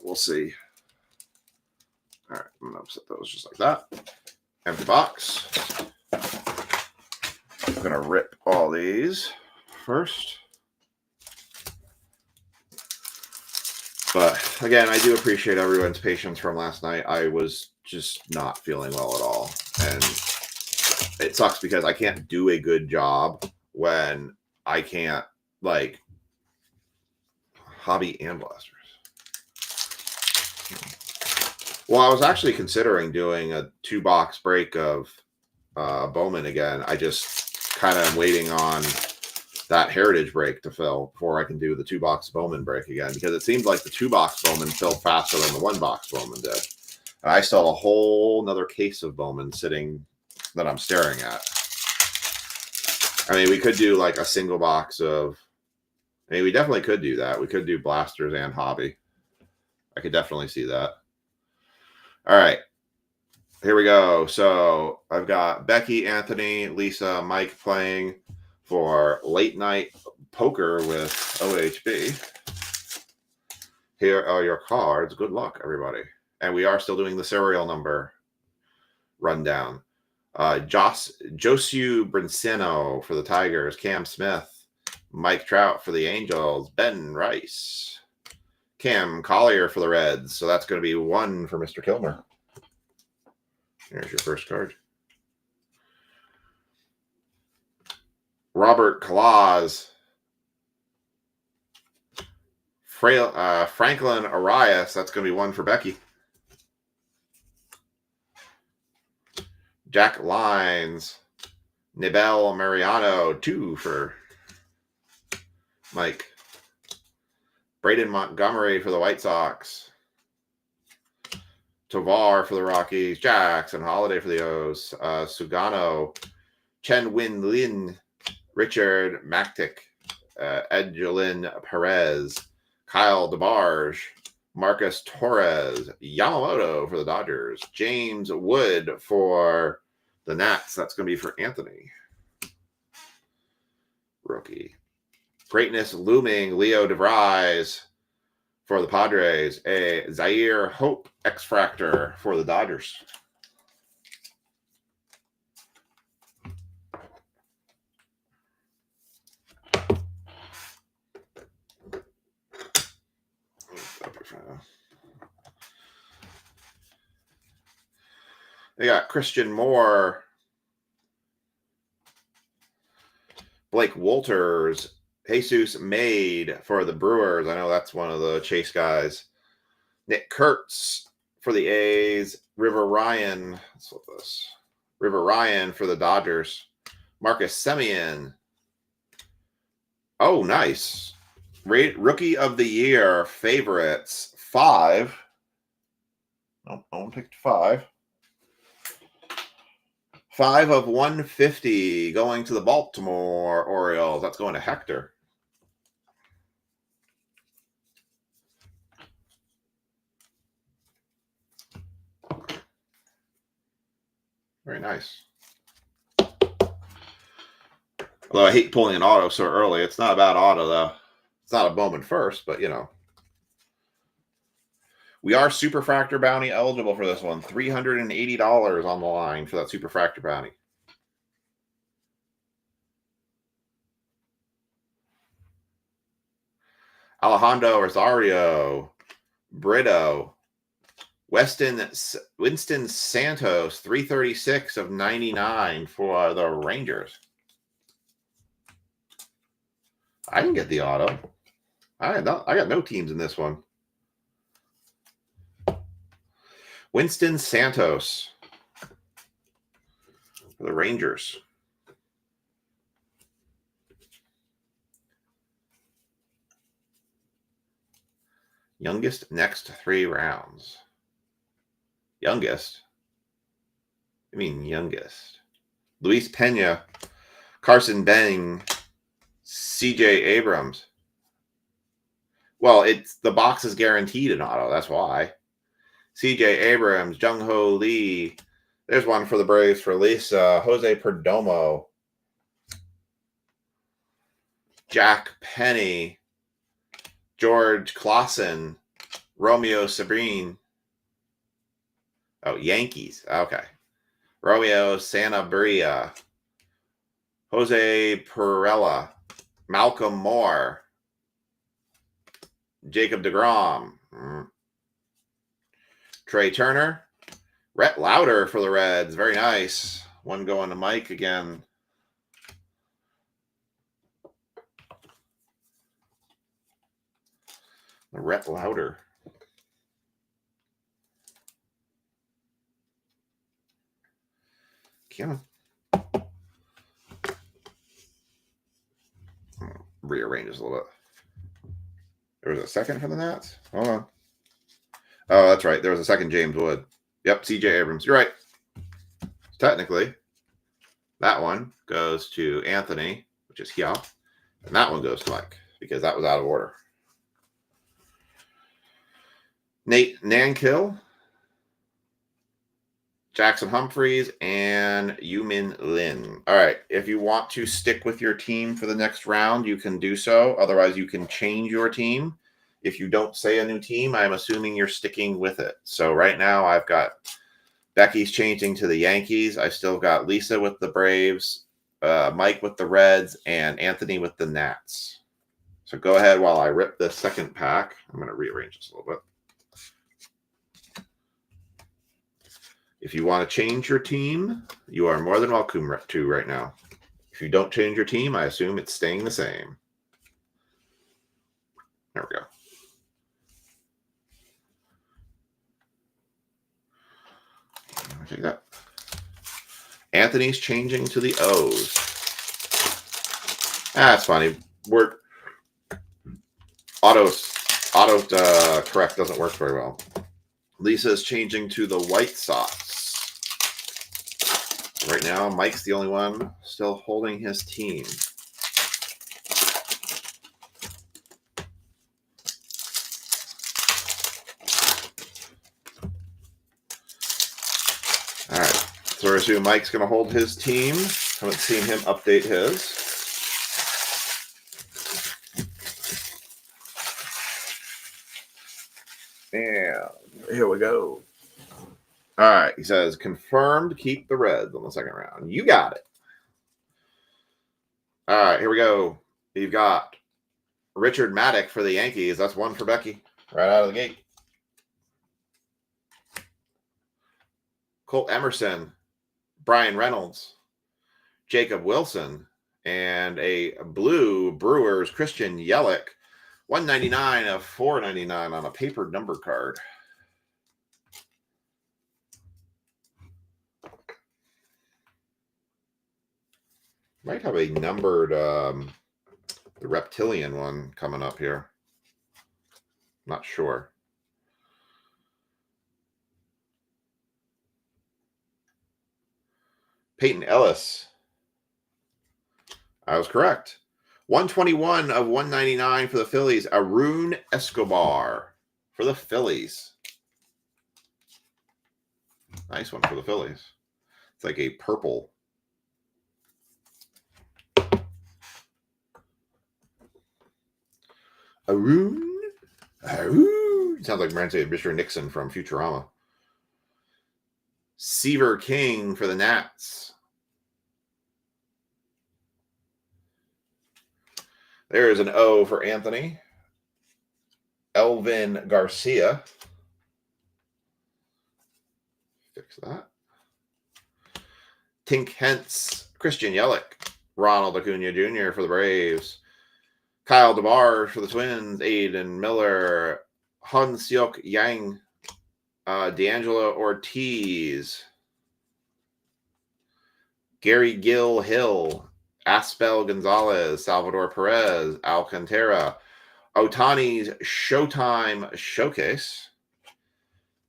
We'll see. All right, I'm gonna set those just like that. Empty box. I'm going to rip all these first. But again, I do appreciate everyone's patience from last night. I was just not feeling well at all. And it sucks because I can't do a good job when I can't, like, hobby and blasters. Well, I was actually considering doing a 2-box break of Bowman again. I just kind of waiting on that heritage break to fill before I can do the 2-box Bowman break again, because it seems like the 2-box Bowman filled faster than the 1-box Bowman did. And I still have a whole nother case of Bowman sitting that I'm staring at. I mean, we could do like a single box of, I mean, we definitely could do that. We could do blasters and hobby. I could definitely see that. All right. Here we go. So I've got Becky, Anthony, Lisa, Mike playing for late night poker with OHB. Here are your cards. Good luck, everybody. And we are still doing the serial number rundown. Josiu Brinceno for the Tigers, Cam Smith, Mike Trout for the Angels, Ben Rice, Cam Collier for the Reds. So that's going to be 1 for Mr. Kilmer. Here's your first card. Robert Claus, Franklin Arias. That's going to be 1 for Becky. Jack Lines, Nibel Mariano, 2 for Mike. Braden Montgomery for the White Sox. Tovar for the Rockies. Jackson Holiday for the O's. Sugano, Chen Win Lin, Richard Mactic, Edgelin Perez, Kyle DeBarge, Marcus Torres, Yamamoto for the Dodgers, James Wood for the Nats. That's going to be for Anthony. Rookie. Greatness Looming, Leo DeVries for the Padres. A Zaire Hope X-Fractor for the Dodgers. They got Christian Moore, Blake Walters, Jesus Made for the Brewers. I know that's one of the Chase guys. Nick Kurtz for the A's. River Ryan. Let's flip this. River Ryan for the Dodgers. Marcus Semien. Oh, nice. Rookie of the Year favorites. 5. Nope, I won't take 5. 5 of 150 going to the Baltimore Orioles. That's going to Hector. Very nice. Although I hate pulling an auto so early. It's not a bad auto, though. It's not a Bowman first, but, you know. We are Superfractor Bounty eligible for this one. $380 on the line for that Superfractor Bounty. Alejandro Rosario, Brito, Winston Santos, 336 of 99 for the Rangers. I didn't get the auto. I got no teams in this one. Winston Santos for the Rangers. Youngest next 3 rounds. Youngest? I mean youngest. Luis Pena, Carson Benning, CJ Abrams. Well, it's the box is guaranteed an auto. That's why. CJ Abrams, Jung Ho Lee. There's one for the Braves for Lisa. Jose Perdomo. Jack Penny. George Clausen. Romeo Sabrine. Oh, Yankees. Okay. Romeo Sanabria. Jose Perella. Malcolm Moore. Jacob deGrom. Trey Turner. Rhett Lauder for the Reds. Very nice. One going to Mike again. Rhett Lauder. Come on. Rearrange this a little bit. There was a second for the Nats? Hold on. Oh, that's right. There was a second James Wood. Yep, CJ Abrams. You're right. Technically, that one goes to Anthony, which is here. And that one goes to Mike because that was out of order. Nate Nankill, Jackson Humphreys, and Yumin Lin. All right. If you want to stick with your team for the next round, you can do so. Otherwise, you can change your team. If you don't say a new team, I'm assuming you're sticking with it. So right now, I've got Becky's changing to the Yankees. I still got Lisa with the Braves, Mike with the Reds, and Anthony with the Nats. So go ahead while I rip the second pack. I'm going to rearrange this a little bit. If you want to change your team, you are more than welcome to right now. If you don't change your team, I assume it's staying the same. There we go. Take that. Anthony's changing to the O's. That's funny. Auto correct doesn't work very well. Lisa's changing to the White Sox. Right now, Mike's the only one still holding his team. All right. So I assume Mike's going to hold his team. Haven't seen him update his. And here we go. All right. He says, confirmed, keep the Reds on the second round. You got it. All right. Here we go. You've got Richard Maddock for the Yankees. That's one for Becky right out of the gate. Colt Emerson, Brian Reynolds, Jacob Wilson, and a blue Brewers Christian Yelich. 199 of 499 on a paper number card. Might have a numbered the reptilian one coming up here. Not sure. Peyton Ellis. I was correct. 121 of 199 for the Phillies. Arun Escobar for the Phillies. Nice one for the Phillies. It's like a purple. Arun. Sounds like Mr. Nixon from Futurama. Seaver King for the Nats. There's an O for Anthony. Elvin Garcia. Fix that. Tink Hentz. Christian Yelich. Ronald Acuna Jr. for the Braves. Kyle DeBarge for the Twins. Aiden Miller. Han Seok Yang. D'Angelo Ortiz. Gary Gill Hill. Aspel Gonzalez. Salvador Perez. Alcantara. Otani's Showtime Showcase.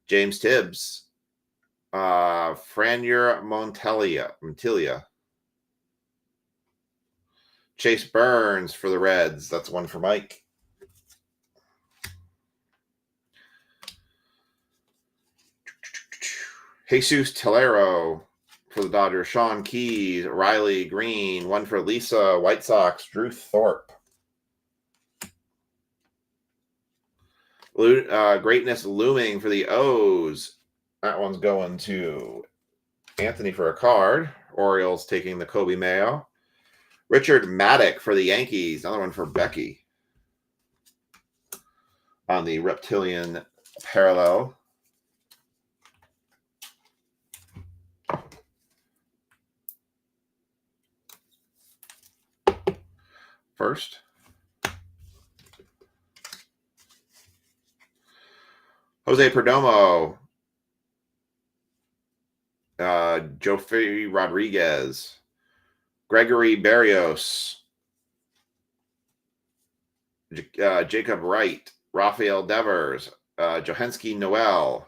James Tibbs. Franier Montilia. Chase Burns for the Reds. That's one for Mike. Jesus Tellero for the Dodgers. Sean Keys. Riley Green. One for Lisa. White Sox. Drew Thorpe. Greatness looming for the O's. That one's going to Anthony for a card. Orioles taking the Kobe Mayo. Richard Maddock for the Yankees. Another one for Becky. On the Reptilian Parallel. First. Jose Perdomo. Joffrey Rodriguez. Gregory Barrios. Jacob Wright. Rafael Devers. Johanski Noel.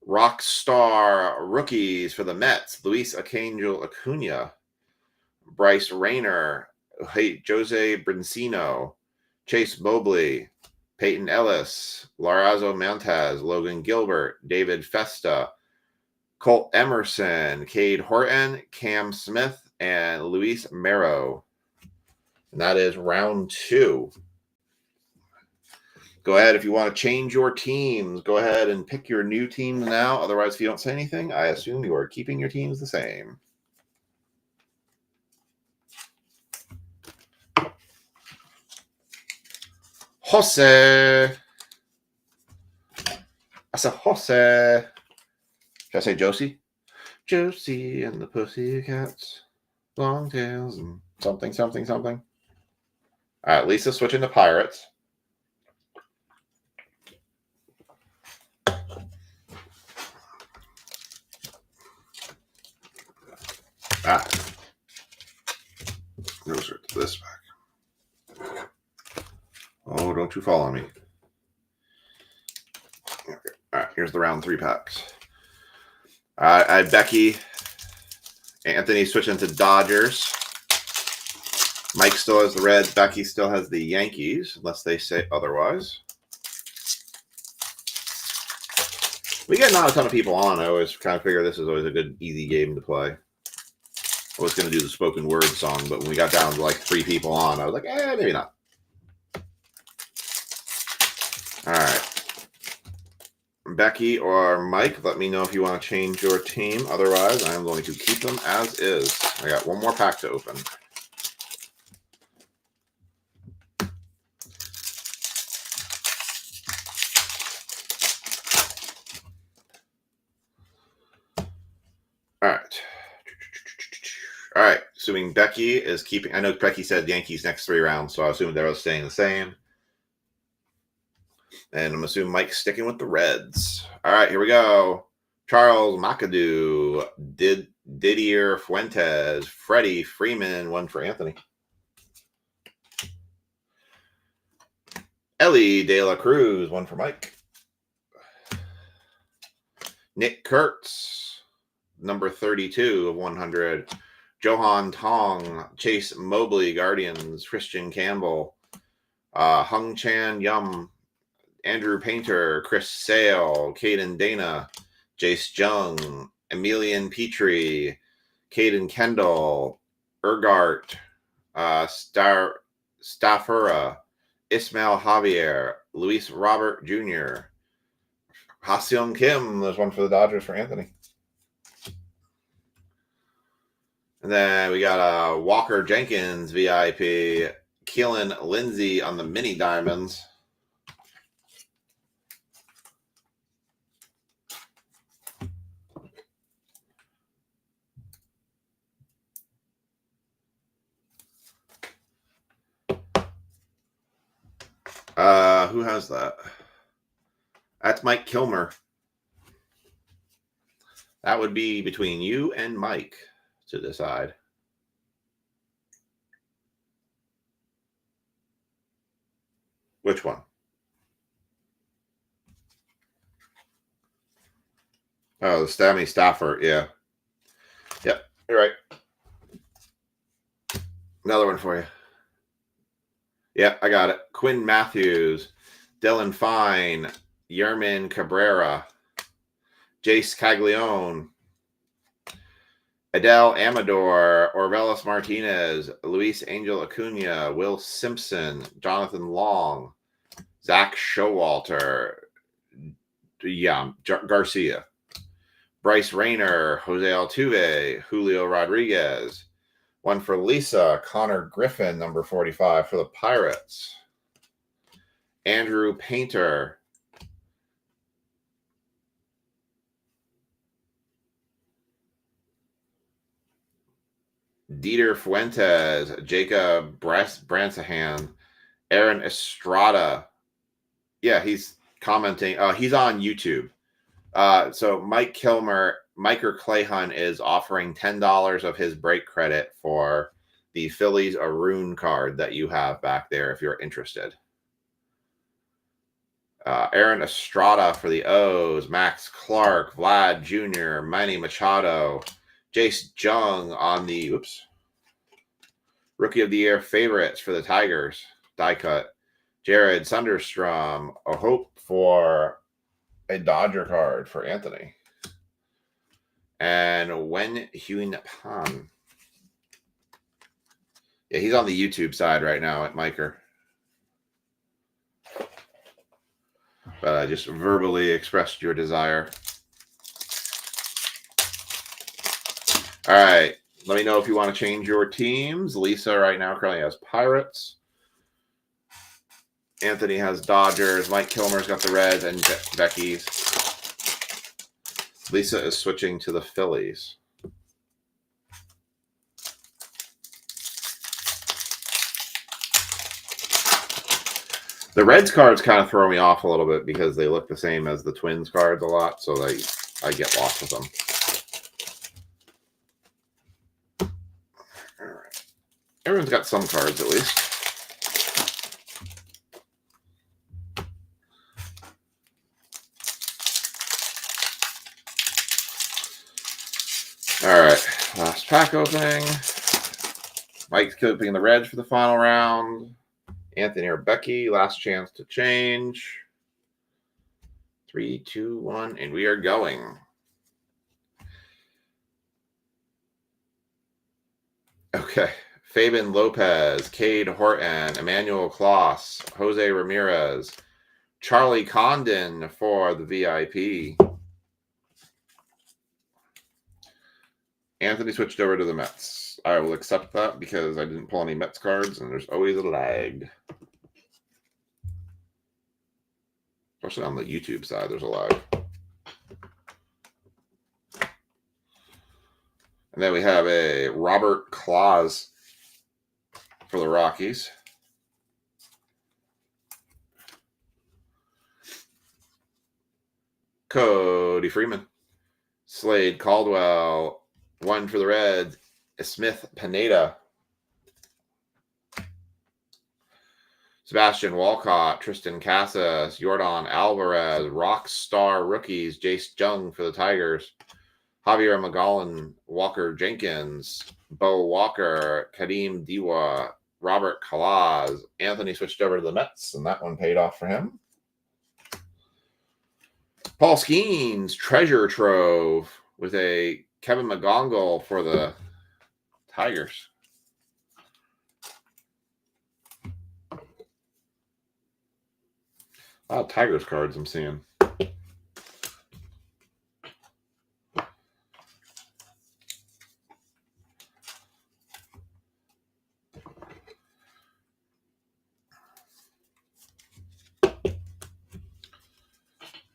Rockstar rookies for the Mets. Luis Arcangel Acuna. Bryce Rayner. Jose Brincino. Chase Mobley. Peyton Ellis. Larazo Montez. Logan Gilbert. David Festa. Colt Emerson. Cade Horton. Cam Smith. And Luis Mero. And that is round 2. Go ahead, if you want to change your teams, go ahead and pick your new teams now. Otherwise, if you don't say anything, I assume you are keeping your teams the same. Jose. I said Jose. Should I say Josie? Josie and the Pussycats. Long tails and something. All right, Lisa switching to Pirates. Goes right to this back. Oh, don't you fall on me. Okay. All right, here's the round 3 packs. I had Becky. Anthony switching to Dodgers. Mike still has the Reds. Becky still has the Yankees, unless they say otherwise. We get not a ton of people on. I always kind of figure this is always a good, easy game to play. I was going to do the spoken word song, but when we got down to like 3 people on, I was like, maybe not. All right. Becky or Mike, let me know if you want to change your team. Otherwise, I'm going to keep them as is. I got one more pack to open. All right. Assuming Becky is keeping. I know Becky said Yankees next 3 rounds, so I assume they're staying the same. And I'm assuming Mike's sticking with the Reds. All right, here we go. Charles McAdoo, Didier Fuentes, Freddie Freeman, one for Anthony. Ellie De La Cruz, one for Mike. Nick Kurtz, number 32 of 100. Johan Tong, Chase Mobley, Guardians, Christian Campbell, Hung Chan Yum, Andrew Painter, Chris Sale, Caden Dana, Jace Jung, Emilian Petrie, Caden Kendall, Ergart, Staffura, Ismail Javier, Luis Robert Jr., Ha-Seong Kim. There's one for the Dodgers for Anthony. And then we got Walker Jenkins VIP, Keelan Lindsay on the mini diamonds. Who has that? That's Mike Kilmer. That would be between you and Mike to decide. Which one? Oh, the Stammy Stafford. Yeah. Yep. You're right. Another one for you. Yeah, I got it. Quinn Matthews, Dylan Fine, Yermin Cabrera, Jace Caglione, Adele Amador, Orvelis Martinez, Luis Angel Acuna, Will Simpson, Jonathan Long, Zach Showalter, Garcia, Bryce Rayner, Jose Altuve, Julio Rodriguez. One for Lisa, Connor Griffin, number 45 for the Pirates. Andrew Painter. Dieter Fuentes, Jacob Bransahan, Aaron Estrada. Yeah, he's commenting. He's on YouTube. So Mike Kilmer, Miker Clayhun is offering $10 of his break credit for the Phillies Arun card that you have back there if you're interested. Aaron Estrada for the O's, Max Clark, Vlad Jr., Manny Machado, Jace Jung on the Rookie of the Year favorites for the Tigers, die cut. Jared Sunderstrom, a hope for a Dodger card for Anthony. And Wen Huynh Pan. Yeah, he's on the YouTube side right now at Miker. But I just verbally expressed your desire. All right. Let me know if you want to change your teams. Lisa right now currently has Pirates. Anthony has Dodgers. Mike Kilmer's got the Reds and Becky's. Lisa is switching to the Phillies. The Reds cards kind of throw me off a little bit because they look the same as the Twins cards a lot, so I get lost with them. All right. Everyone's got some cards at least. All right, last pack opening. Mike's keeping the Reds for the final round. Anthony or Becky, last chance to change. 3, 2, 1, and we are going. Okay. Fabian Lopez, Cade Horton, Emmanuel Kloss, Jose Ramirez, Charlie Condon for the VIP. Anthony switched over to the Mets. I will accept that because I didn't pull any Mets cards, and there's always a lag. Especially on the YouTube side, there's a lag. And then we have a Robert Claus for the Rockies. Cody Freeman. Slade Caldwell. One for the Reds. Smith Pineda. Sebastian Walcott, Tristan Casas, Yordan Alvarez, Rockstar Rookies, Jace Jung for the Tigers, Javier Magallan, Walker Jenkins, Bo Walker, Kadeem Diwa, Robert Kalaz. Anthony switched over to the Mets, and that one paid off for him. Paul Skeens, Treasure Trove with a Kevin McGonagall for the Tigers. A lot of Tigers cards I'm seeing.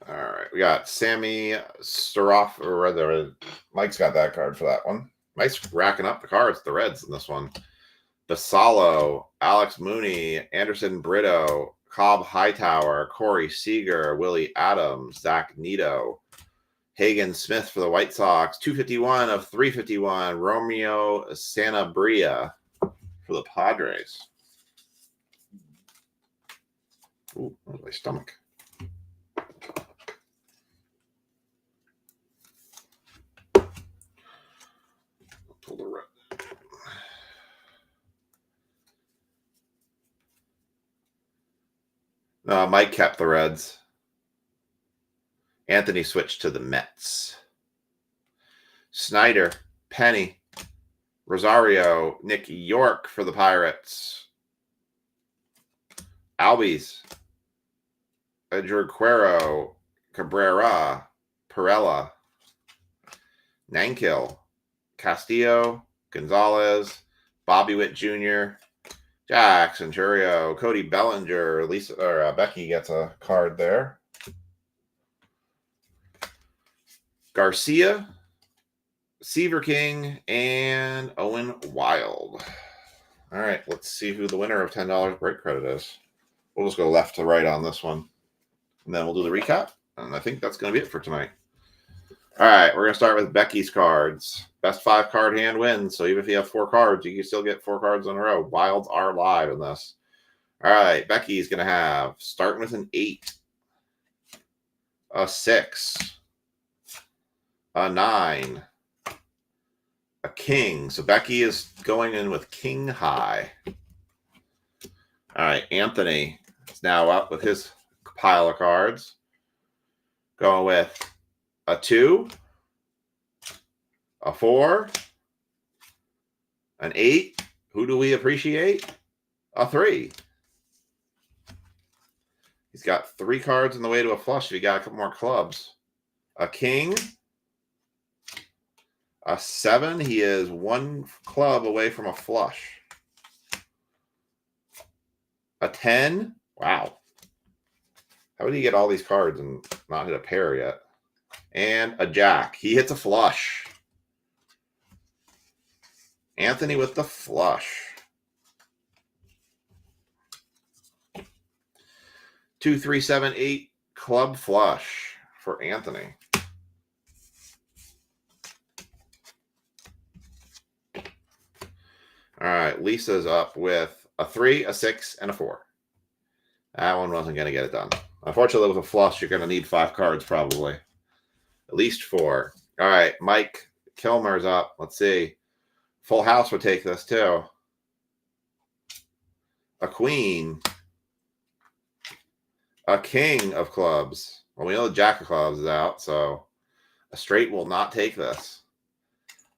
All right, we got Sammy Staroff, or rather, Mike's got that card for that one. Mike's racking up the cards, the Reds in this one. Basalo, Alex Mooney, Anderson Brito, Cobb Hightower, Corey Seager, Willie Adams, Zach Nito, Hagen Smith for the White Sox, 251 of 351, Romeo Sanabria for the Padres. Ooh, my stomach. Pull the red. Mike kept the Reds. Anthony switched to the Mets. Snyder, Penny, Rosario, Nick York for the Pirates. Albies, Edgar Cuero, Cabrera, Perella, Nankill, Castillo, Gonzalez, Bobby Witt Jr., Jackson Churio, Cody Bellinger, Lisa or Becky gets a card there. Garcia, Seaver King, and Owen Wild. All right, let's see who the winner of $10 break credit is. We'll just go left to right on this one, and then we'll do the recap. And I think that's going to be it for tonight. All right, we're going to start with Becky's cards. Best 5 card hand wins. So even if you have 4 cards, you can still get 4 cards in a row. Wilds are live in this. All right, Becky's going to have, starting with an 8, a 6, a 9, a king. So Becky is going in with king high. All right, Anthony is now up with his pile of cards. Going with a 2, a 4, an 8. Who do we appreciate? A 3. He's got 3 cards on the way to a flush. If you got a couple more clubs. A king. A 7. He is 1 club away from a flush. A 10. Wow. How did he get all these cards and not hit a pair yet? And a jack. He hits a flush. Anthony with the flush. 2, 3, 7, 8 club flush for Anthony. All right, Lisa's up with a 3, a 6, and a 4. That one wasn't going to get it done. Unfortunately, with a flush, you're going to need 5 cards probably. At least 4. All right, Mike Kilmer's up. Let's see. Full house would take this too. A queen. A king of clubs. Well, we know the jack of clubs is out, so a straight will not take this.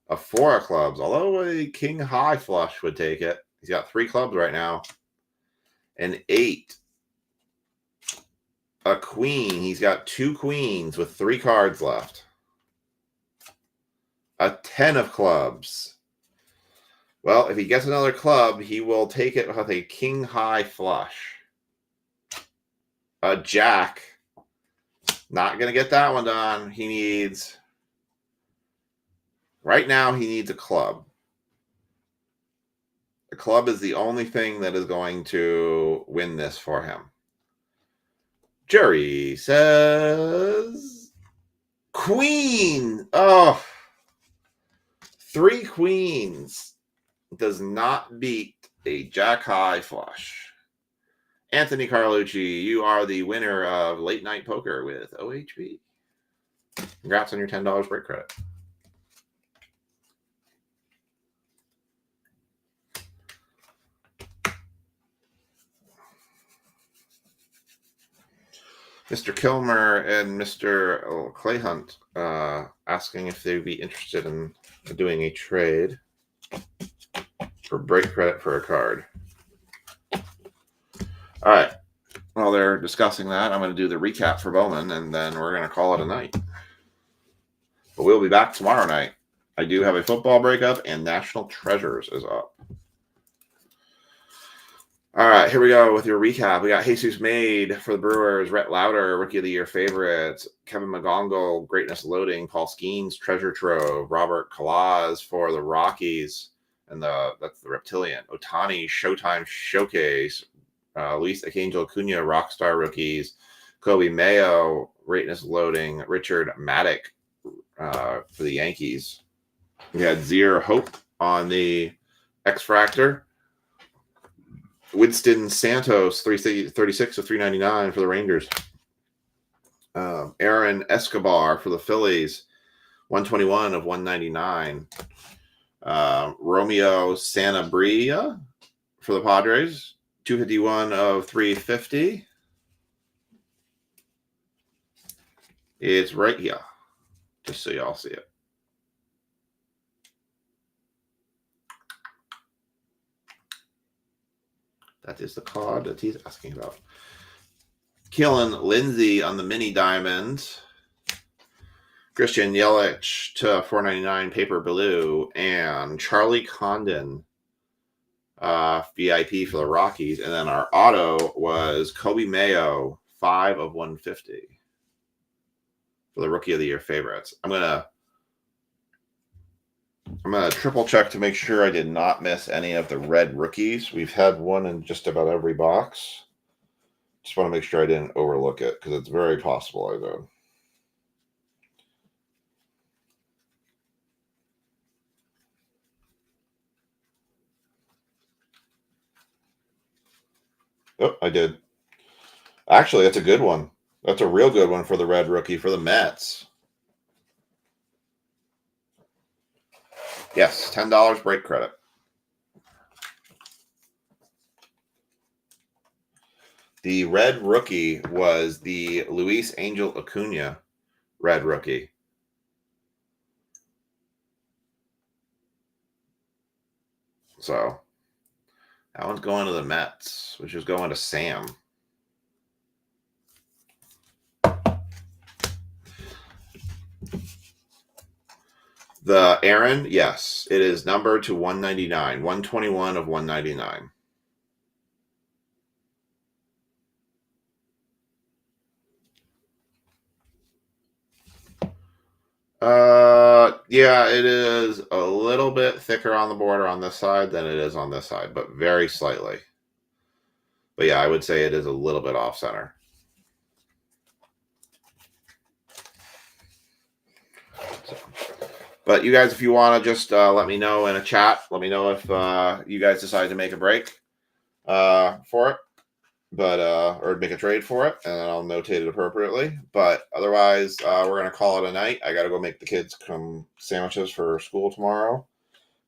A 4 of clubs, although a king high flush would take it. He's got 3 clubs right now. An 8. A queen. He's got 2 queens with 3 cards left. A 10 of clubs. Well, if he gets another club, he will take it with a king high flush. A jack. Not going to get that one done. He needs, right now, he needs a club. A club is the only thing that is going to win this for him. Jerry says queen. Oh, 3 queens does not beat a jack high flush. Anthony Carlucci, you are the winner of Late Night Poker with OHB. Congrats on your $10 break credit. Mr. Kilmer and Mr. Clayhunt asking if they'd be interested in doing a trade for break credit for a card. All right. While they're discussing that, I'm going to do the recap for Bowman, and then we're going to call it a night. But we'll be back tomorrow night. I do have a football breakup, and National Treasures is up. All right, here we go with your recap. We got Jesus Made for the Brewers, Rhett Lauder, Rookie of the Year favorites, Kevin McGongle, Greatness Loading, Paul Skeens, Treasure Trove, Robert Kalaz for the Rockies, and that's the Reptilian, Otani, Showtime Showcase, Luis Angel Acuna, Rockstar Rookies, Kobe Mayo, Greatness Loading, Richard Maddock for the Yankees. We had Zier Hope on the X-Fractor. Winston Santos, 336 of 399 for the Rangers. Aaron Escobar for the Phillies, 121 of 199. Romeo Sanabria for the Padres, 251 of 350. It's right here, just so y'all see it. That is the card that he's asking about. Keelan Lindsay on the mini diamond. Christian Yelich to 499 paper blue. And Charlie Condon VIP for the Rockies. And then our auto was Kobe Mayo, 5 of 150 for the Rookie of the Year favorites. I'm gonna triple check to make sure I did not miss any of the red rookies. We've had one in just about every box. Just want to make sure I didn't overlook it because it's very possible I did. Oh, I did. Actually, that's a good one. That's a real good one for the red rookie for the Mets. Yes, $10 break credit. The red rookie was the Luis Angel Acuna red rookie. So that one's going to the Mets, which is going to Sam. The Aaron, yes, it is numbered to 199, 121 of 199. Yeah, it is a little bit thicker on the border on this side than it is on this side, but very slightly. But yeah, I would say it is a little bit off center. But you guys, if you want to just let me know in a chat, let me know if you guys decide to make a break for it, but or make a trade for it, and I'll notate it appropriately. But otherwise, we're gonna call it a night. I gotta go make the kids some sandwiches for school tomorrow.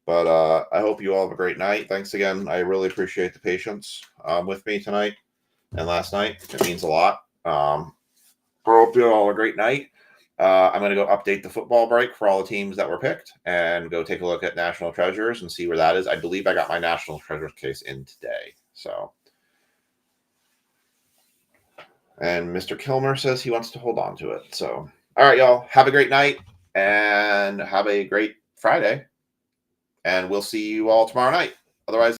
But I hope you all have a great night. Thanks again. I really appreciate the patience with me tonight and last night. It means a lot. I hope you all have a great night. I'm going to go update the football break for all the teams that were picked and go take a look at National Treasures and see where that is. I believe I got my National Treasures case in today. So, and Mr. Kilmer says he wants to hold on to it. So, all right, y'all. Have a great night and have a great Friday. And we'll see you all tomorrow night. Otherwise,